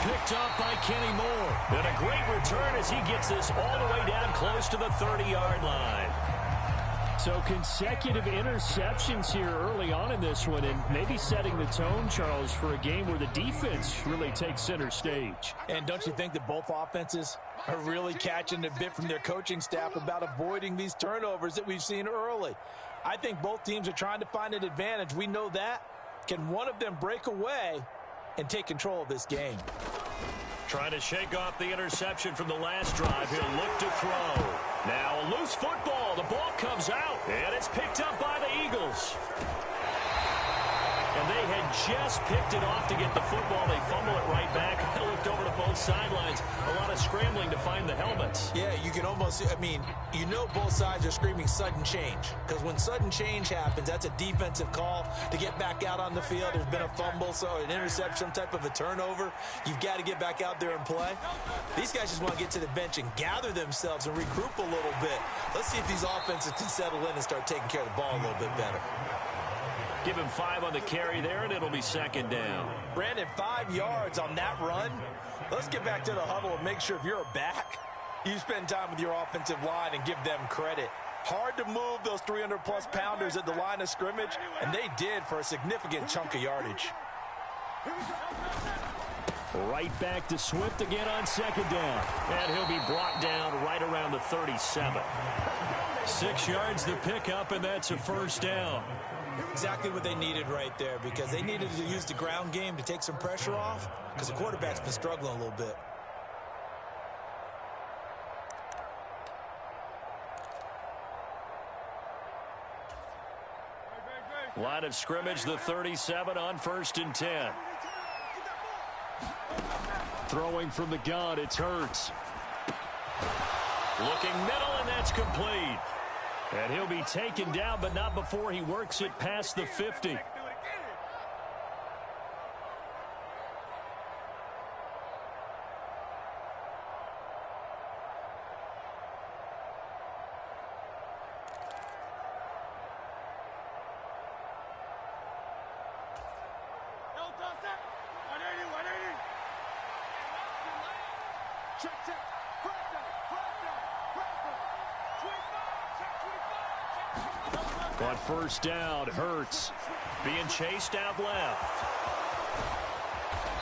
Picked up by Kenny Moore. And a great return as he gets this all the way down close to the 30-yard line. So consecutive interceptions here early on in this one, and maybe setting the tone, Charles, for a game where the defense really takes center stage. And don't you think that both offenses are really catching a bit from their coaching staff about avoiding these turnovers that we've seen early? I think both teams are trying to find an advantage. We know that. Can one of them break away and take control of this game? Trying to shake off the interception from the last drive. He'll look to throw. Now a loose football. The ball comes out, and it's picked up by the Eagles. And they had just picked it off to get the football. They fumble it right back. I looked over to both sidelines. A lot of scrambling to find the helmets. Yeah, you can almost, I mean, you know both sides are screaming sudden change. Because when sudden change happens, that's a defensive call to get back out on the field. There's been a fumble, so an interception, some type of a turnover. You've got to get back out there and play. These guys just want to get to the bench and gather themselves and regroup a little bit. Let's see if these offenses can settle in and start taking care of the ball a little bit better. Give him 5 on the carry there, and it'll be 2nd down. Brandon, 5 yards on that run. Let's get back to the huddle and make sure if you're a back, you spend time with your offensive line and give them credit. Hard to move those 300-plus pounders at the line of scrimmage, and they did for a significant chunk of yardage. Right back to Swift again on 2nd down. And he'll be brought down right around the 37. 6 yards to pick up, and that's a 1st down. Exactly what they needed right there, because they needed to use the ground game to take some pressure off, because the quarterback's been struggling a little bit. Line of scrimmage, the 37 on 1st and 10. Throwing from the gun, it's Hurts. Looking middle, and that's complete. And he'll be taken down, but not before he works it past the 50. On 1st down, Hurts being chased out left.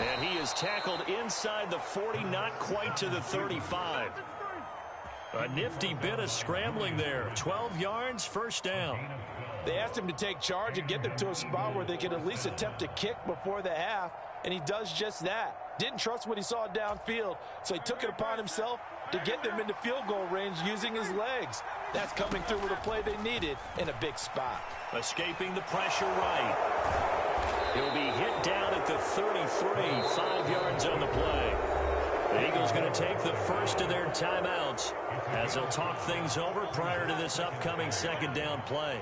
And he is tackled inside the 40, not quite to the 35. A nifty bit of scrambling there. 12 yards, 1st down. They asked him to take charge and get them to a spot where they could at least attempt a kick before the half, and he does just that. Didn't trust what he saw downfield, so he took it upon himself to get them into field goal range using his legs. That's coming through with a play they needed in a big spot. Escaping the pressure right. He'll be hit down at the 33, 5 yards on the play. The Eagles going to take the first of their timeouts as they'll talk things over prior to this upcoming 2nd down play.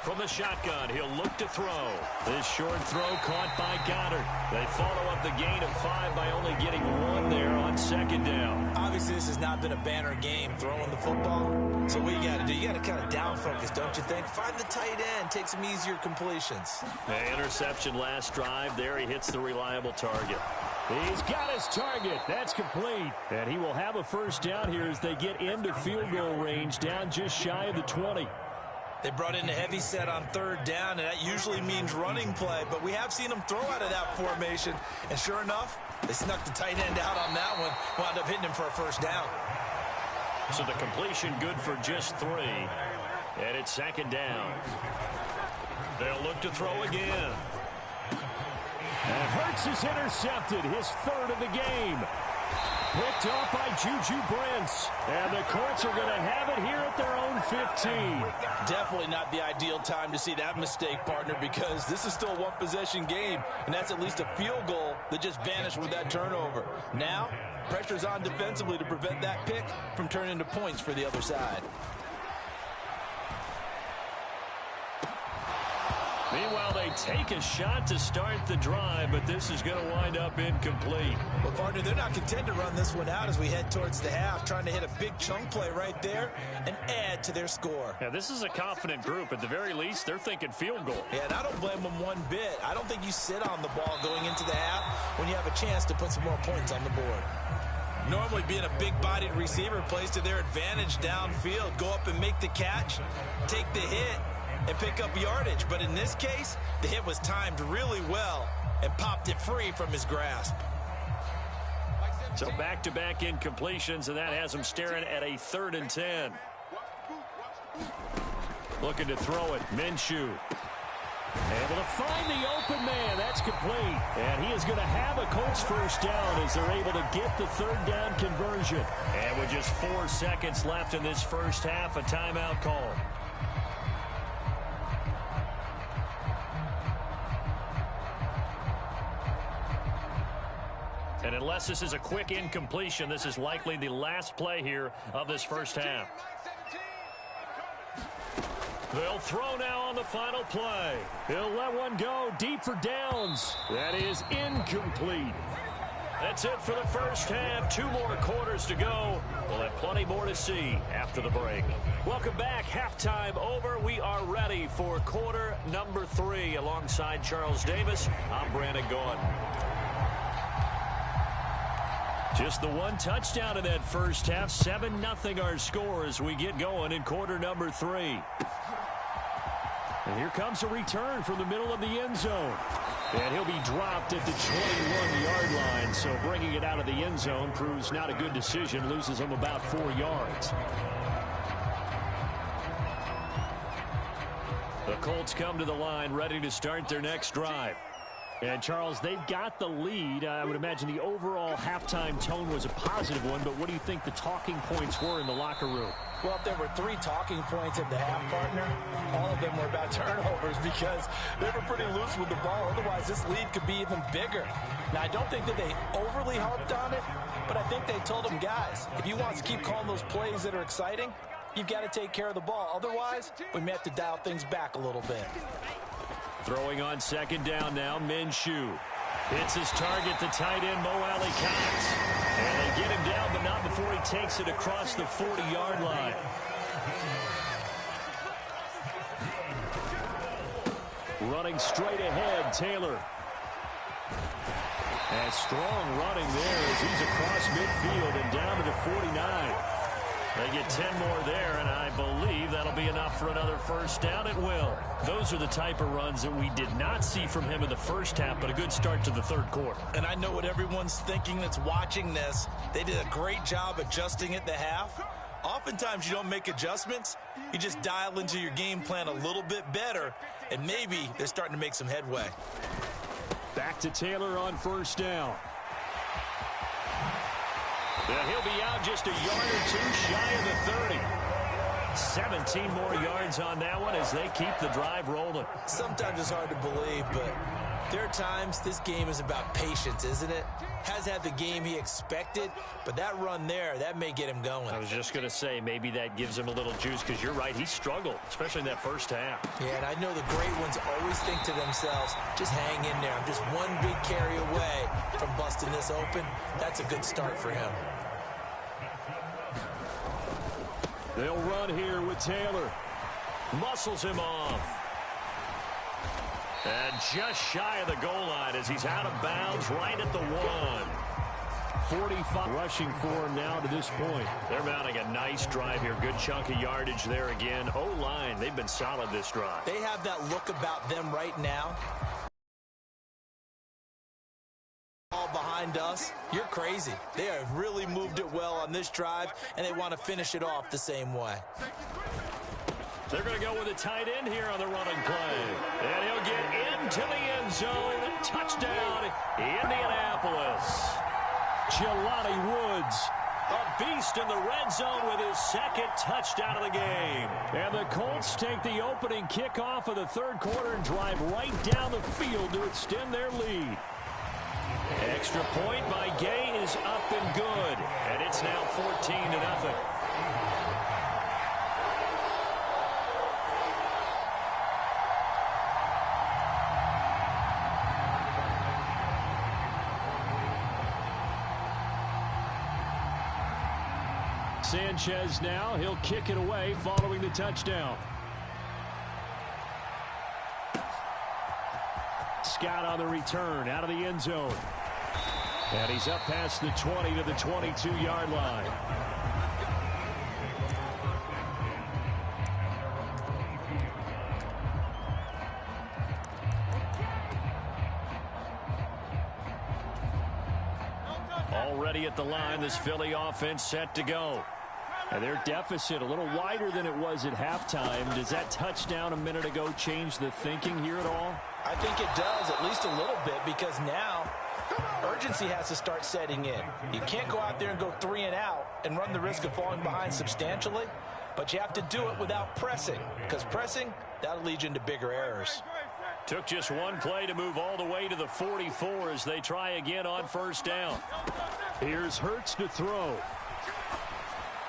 From the shotgun, he'll look to throw. This short throw caught by Goddard. They follow up the gain of 5 by only getting 1 there on 2nd down. Obviously, this has not been a banner game throwing the football. So what you got to do, you got to kind of down focus, don't you think? Find the tight end, take some easier completions. The interception last drive. There he hits the reliable target. He's got his target. That's complete. And he will have a 1st down here as they get into field goal range down just shy of the 20. They brought in a heavy set on 3rd down, and that usually means running play. But we have seen them throw out of that formation. And sure enough, they snuck the tight end out on that one. Wound up hitting him for a 1st down. So the completion good for just 3. And it's 2nd down. They'll look to throw again. And Hurts is intercepted, his 3rd of the game. Picked off by Juju Brents. And the Colts are going to have it here at their own 15. Definitely not the ideal time to see that mistake, partner, because this is still a one-possession game, and that's at least a field goal that just vanished with that turnover. Now, pressure's on defensively to prevent that pick from turning into points for the other side. Meanwhile, they take a shot to start the drive, but this is going to wind up incomplete. Well, partner, they're not content to run this one out as we head towards the half, trying to hit a big chunk play right there and add to their score. Yeah, this is a confident group. At the very least, they're thinking field goal. Yeah, and I don't blame them one bit. I don't think you sit on the ball going into the half when you have a chance to put some more points on the board. Normally, being a big-bodied receiver plays to their advantage downfield. Go up and make the catch, take the hit, and pick up yardage. But in this case, the hit was timed really well and popped it free from his grasp. So back-to-back incompletions, and that has him staring at a 3rd and 10. Looking to throw it, Minshew. Able to find the open man. That's complete. And he is going to have a Colts 1st down as they're able to get the 3rd down conversion. And with just 4 seconds left in this 1st half, a timeout call. And unless this is a quick incompletion, this is likely the last play here of this 1st half. They'll throw now on the final play. He'll let one go deep for downs. That is incomplete. That's it for the 1st half. 2 more quarters to go. We'll have plenty more to see after the break. Welcome back. Halftime over. We are ready for quarter number 3. Alongside Charles Davis, I'm Brandon Gordon. Just the 1 touchdown in that 1st half. 7-0 our score as we get going in quarter number 3. And here comes a return from the middle of the end zone. And he'll be dropped at the 21-yard line. So bringing it out of the end zone proves not a good decision. Loses him about 4 yards. The Colts come to the line ready to start their next drive. And, Charles, they've got the lead. I would imagine the overall halftime tone was a positive one, but what do you think the talking points were in the locker room? Well, if there were 3 talking points at the half, partner, all of them were about turnovers because they were pretty loose with the ball. Otherwise, this lead could be even bigger. Now, I don't think that they overly harped on it, but I think they told them, guys, if you want to keep calling those plays that are exciting, you've got to take care of the ball. Otherwise, we may have to dial things back a little bit. Throwing on second down now, Minshew. Hits his target, the tight end, Mo Alley-Cox. And they get him down, but not before he takes it across the 40-yard line. Running straight ahead, Taylor. And strong running there as he's across midfield and down to the 49. They get 10 more there, and I believe that'll be enough for another first down. It will. Those are the type of runs that we did not see from him in the first half, but a good start to the third quarter. And I know what everyone's thinking that's watching this. They did a great job adjusting at the half. Oftentimes you don't make adjustments. You just dial into your game plan a little bit better, and maybe they're starting to make some headway. Back to Taylor on first down. Yeah, he'll be out just a yard or two shy of the 30. 17 more yards on that one as they keep the drive rolling. Sometimes it's hard to believe, but there are times this game is about patience, isn't it? Has had the game he expected, but that run there, that may get him going. I was just going to say, maybe that gives him a little juice because you're right, he struggled, especially in that first half. Yeah, and I know the great ones always think to themselves, just hang in there. I'm just one big carry away from busting this open. That's a good start for him. They'll run here with Taylor. Muscles him off. And just shy of the goal line as he's out of bounds right at the 1. 45 rushing for him now to this point. They're mounting a nice drive here. Good chunk of yardage there again. O-line, they've been solid this drive. They have that look about them right now. All behind us, you're crazy. They have really moved it well on this drive, and they want to finish it off the same way. They're going to go with a tight end here on the running play. And he'll get into the end zone. Touchdown, Indianapolis. Jelani Woods, a beast in the red zone with his second touchdown of the game. And the Colts take the opening kickoff of the third quarter and drive right down the field to extend their lead. Extra point by Gay is up and good. And it's now 14-0. Sanchez now, he'll kick it away following the touchdown. Scott on the return out of the end zone. And he's up past the 20 to the 22-yard line. Already at the line, this Philly offense set to go. And their deficit a little wider than it was at halftime. Does that touchdown a minute ago change the thinking here at all? I think it does, at least a little bit, because now urgency has to start setting in. You can't go out there and go 3 and out and run the risk of falling behind substantially, but you have to do it without pressing, because pressing, that'll lead you into bigger errors. Took just one play to move all the way to the 44 as they try again on first down. Here's Hurts to throw.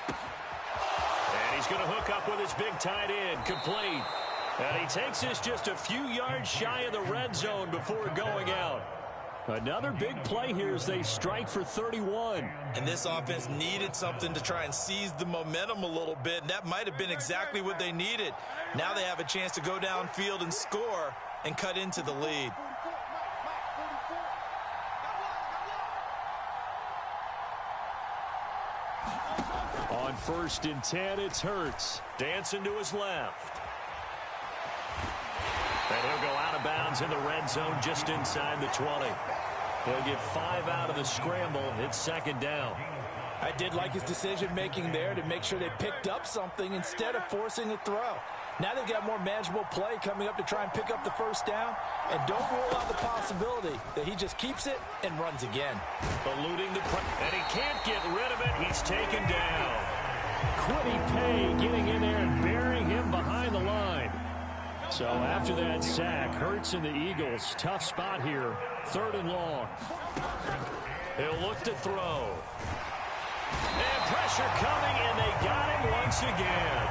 And he's going to hook up with his big tight end, complete. And he takes this just a few yards shy of the red zone before going out. Another big play here as they strike for 31. And this offense needed something to try and seize the momentum a little bit, and that might have been exactly what they needed. Now they have a chance to go downfield and score and cut into the lead. On 1st and 10, it's Hurts. Dancing to his left. And he'll go out of bounds in the red zone just inside the 20. He'll get 5 out of the scramble. It's second down. I did like his decision-making there to make sure they picked up something instead of forcing a throw. Now they've got more manageable play coming up to try and pick up the first down. And don't rule out the possibility that he just keeps it and runs again. Eluding the and he can't get rid of it. He's taken down. Quiddy Pay getting in there and burying him behind the line. So after that sack, Hurts and the Eagles, tough spot here. 3rd and long. He'll look to throw. And pressure coming, and they got him once again.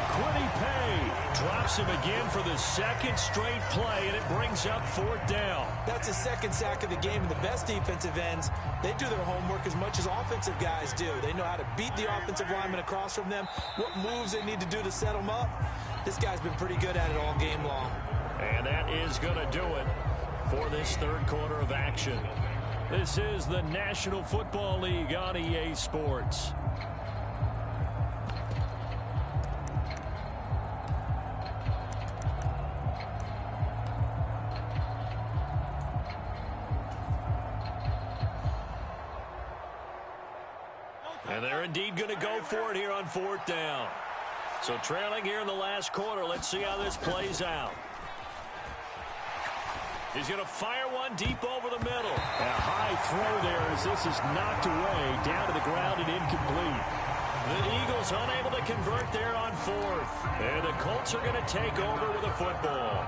Quiddy Pay drops him again for the 2nd straight play, and it brings up 4th down. That's his 2nd sack of the game, and the best defensive ends, they do their homework as much as offensive guys do. They know how to beat the offensive lineman across from them, what moves they need to do to set them up. This guy's been pretty good at it all game long. And that is going to do it for this 3rd quarter of action. This is the National Football League on EA Sports. And they're indeed going to go for it here on 4th down. So trailing here in the last quarter. Let's see how this plays out. He's going to fire one deep over the middle. A high throw there as this is knocked away, down to the ground and incomplete. The Eagles unable to convert there on 4th. And the Colts are going to take over with a football.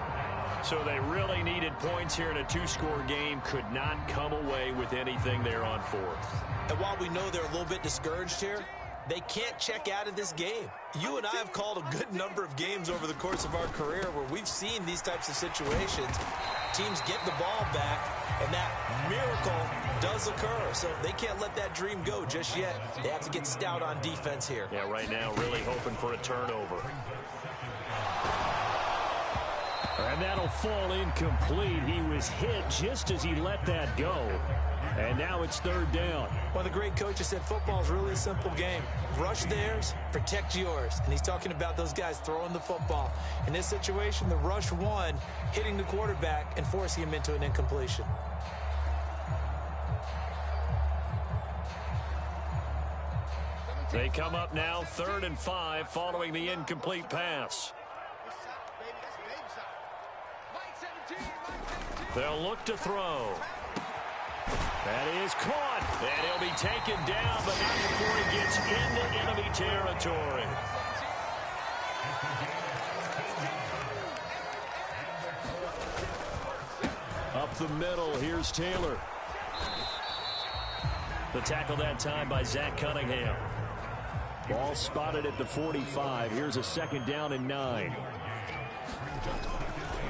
So they really needed points here in a 2-score game. Could not come away with anything there on 4th. And while we know they're a little bit discouraged here, they can't check out of this game. You and I have called a good number of games over the course of our career where we've seen these types of situations. Teams get the ball back, and that miracle does occur. So they can't let that dream go just yet. They have to get stout on defense here. Yeah, right now really hoping for a turnover. And that'll fall incomplete. He was hit just as he let that go. And now it's 3rd down. One of the great coaches said football is really a simple game. Rush theirs, protect yours. And he's talking about those guys throwing the football. In this situation, the rush won, hitting the quarterback and forcing him into an incompletion. They come up now 3rd and 5 following the incomplete pass. They'll look to throw. That is caught, and he'll be taken down, but not before he gets into enemy territory. Up the middle, here's Taylor. The tackle that time by Zach Cunningham. Ball spotted at the 45. Here's a 2nd down and 9.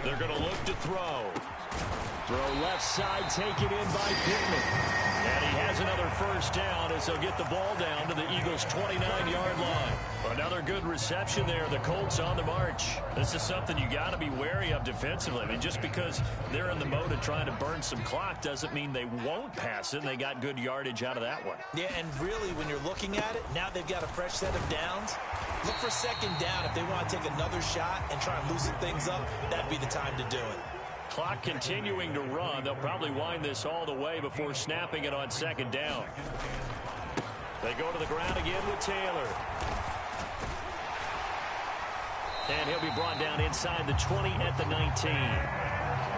They're going to look to throw. Throw left side, taken in by Pittman. And he has another 1st down as they'll get the ball down to the Eagles' 29-yard line. Another good reception there. The Colts on the march. This is something you got to be wary of defensively. I mean, just because they're in the mode of trying to burn some clock doesn't mean they won't pass it. And they got good yardage out of that one. Yeah, and really, when you're looking at it, now they've got a fresh set of downs. Look for 2nd down. If they want to take another shot and try and loosen things up, that'd be the time to do it. Clock continuing to run. They'll probably wind this all the way before snapping it on 2nd down. They go to the ground again with Taylor. And he'll be brought down inside the 20 at the 19.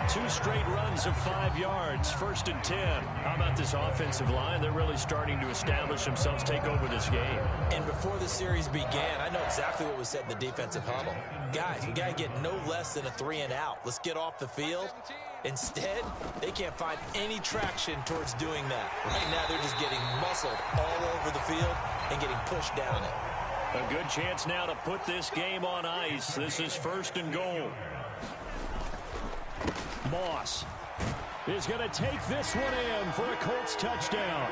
2 straight runs of 5 yards. 1st and 10. How about this offensive line? They're really starting to establish themselves, take over this game. And before the series began, I know exactly what was said in the defensive huddle. Guys, we got to get no less than a 3-and-out. Let's get off the field. Instead, they can't find any traction towards doing that. Right now, they're just getting muscled all over the field and getting pushed down it. A good chance now to put this game on ice. This is 1st and goal. Moss is going to take this one in for a Colts touchdown.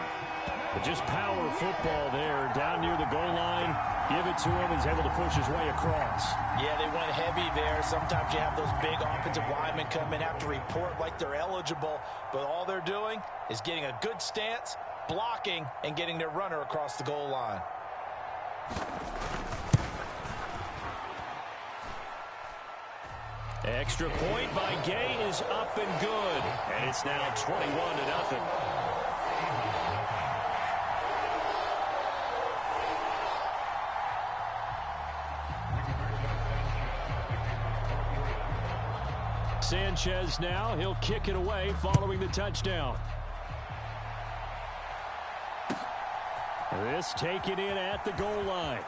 But just power football there down near the goal line. Give it to him. He's able to push his way across. Yeah, they went heavy there. Sometimes you have those big offensive linemen come in, have to report like they're eligible. But all they're doing is getting a good stance, blocking, and getting their runner across the goal line. Extra point by Gay is up and good. And it's now 21-0. Sanchez now. He'll kick it away following the touchdown. This taken in at the goal line.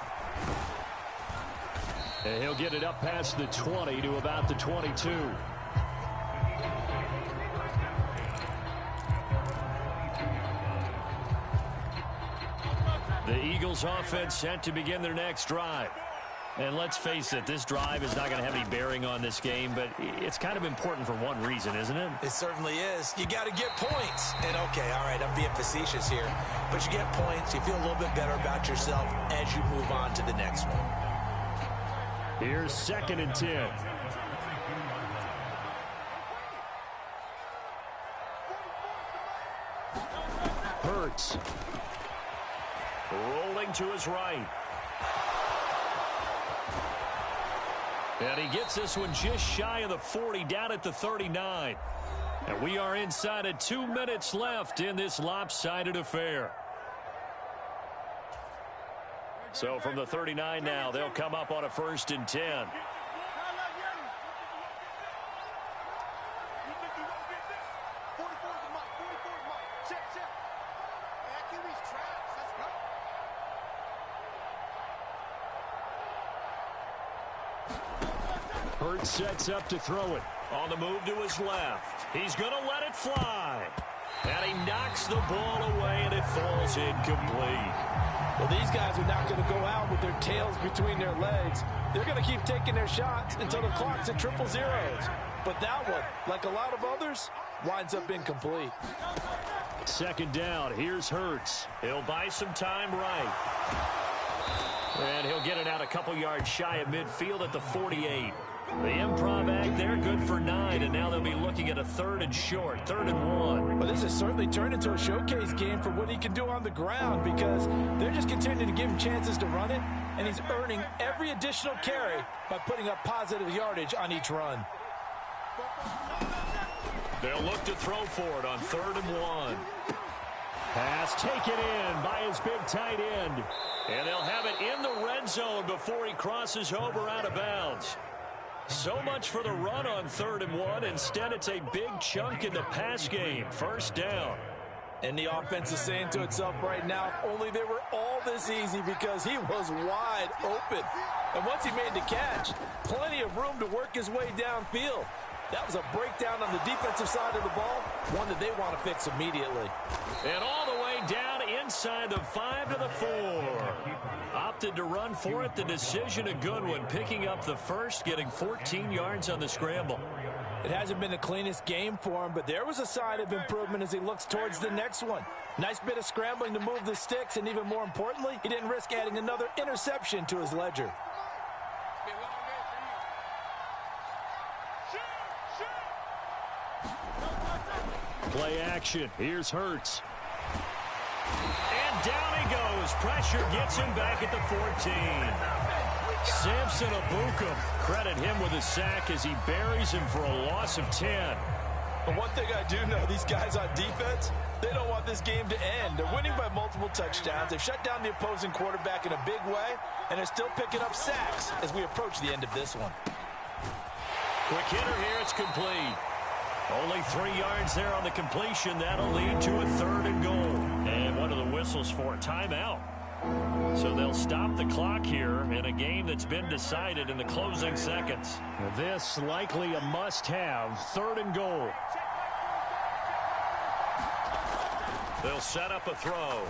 And he'll get it up past the 20 to about the 22. The Eagles offense set to begin their next drive. And let's face it, this drive is not going to have any bearing on this game, but it's kind of important for one reason, isn't it? It certainly is. You got to get points. And okay, all right, I'm being facetious here, but you get points, you feel a little bit better about yourself as you move on to the next one. Here's 2nd and 10. Hurts. Rolling to his right. And he gets this one just shy of the 40, down at the 39. And we are inside of 2 minutes left in this lopsided affair. So from the 39 now, they'll come up on a 1st and 10. Hurts sets up to throw it. On the move to his left. He's going to let it fly. And he knocks the ball away, and it falls incomplete. Well, these guys are not going to go out with their tails between their legs. They're going to keep taking their shots until the clock's at 000. But that one, like a lot of others, winds up incomplete. 2nd down. Here's Hurts. He'll buy some time right. And he'll get it out a couple yards shy of midfield at the 48. The improv act there, good for 9, and now they'll be looking at a 3rd and short, 3rd and 1. Well, this has certainly turned into a showcase game for what he can do on the ground because they're just continuing to give him chances to run it, and he's earning every additional carry by putting up positive yardage on each run. They'll look to throw for it on 3rd and 1. Pass taken in by his big tight end, and they'll have it in the red zone before he crosses over out of bounds. So much for the run on 3rd and 1. Instead, it's a big chunk in the pass game. 1st down. And the offense is saying to itself right now, if only they were all this easy because he was wide open. And once he made the catch, plenty of room to work his way downfield. That was a breakdown on the defensive side of the ball, one that they want to fix immediately. And all the way down inside the 5 to the 4. Opted to run for it. The decision a good one. Picking up the first, getting 14 yards on the scramble. It hasn't been the cleanest game for him, but there was a sign of improvement as he looks towards the next one. Nice bit of scrambling to move the sticks, and even more importantly, he didn't risk adding another interception to his ledger. Play action. Here's Hurts. And down he goes. Pressure gets him back at the 14. Samson Abukum, credit him with a sack as he buries him for a loss of 10. But one thing I do know, these guys on defense, they don't want this game to end. They're winning by multiple touchdowns. They've shut down the opposing quarterback in a big way, and they're still picking up sacks as we approach the end of this one. Quick hitter here. It's complete. Only 3 yards there on the completion. That'll lead to a 3rd and goal. And one of the whistles for a timeout. So they'll stop the clock here in a game that's been decided in the closing seconds. This likely a must-have. 3rd and goal. They'll set up a throw.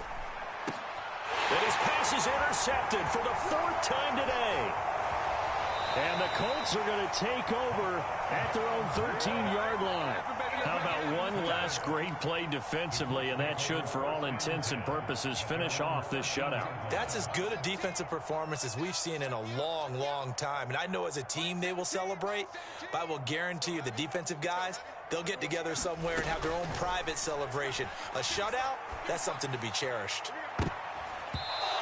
And his pass is intercepted for the 4th time today. And the Colts are going to take over at their own 13-yard line. How about one last great play defensively, and that should, for all intents and purposes, finish off this shutout. That's as good a defensive performance as we've seen in a long, long time. And I know as a team they will celebrate, but I will guarantee you the defensive guys, they'll get together somewhere and have their own private celebration. A shutout, that's something to be cherished.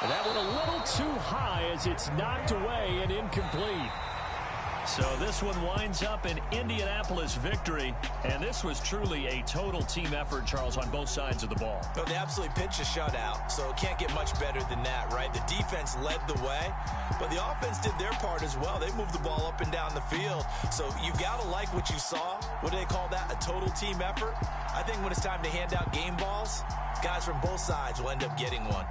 And that one a little too high as it's knocked away and incomplete. So this one winds up an Indianapolis victory, and this was truly a total team effort, Charles, on both sides of the ball. Well, they absolutely pitched a shutout, so it can't get much better than that, right? The defense led the way, but the offense did their part as as well. They moved the ball up and down the field. So you've got to like what you saw. What do they call that? A total team effort? I think when it's time to hand out game balls, guys from both sides will end up getting one.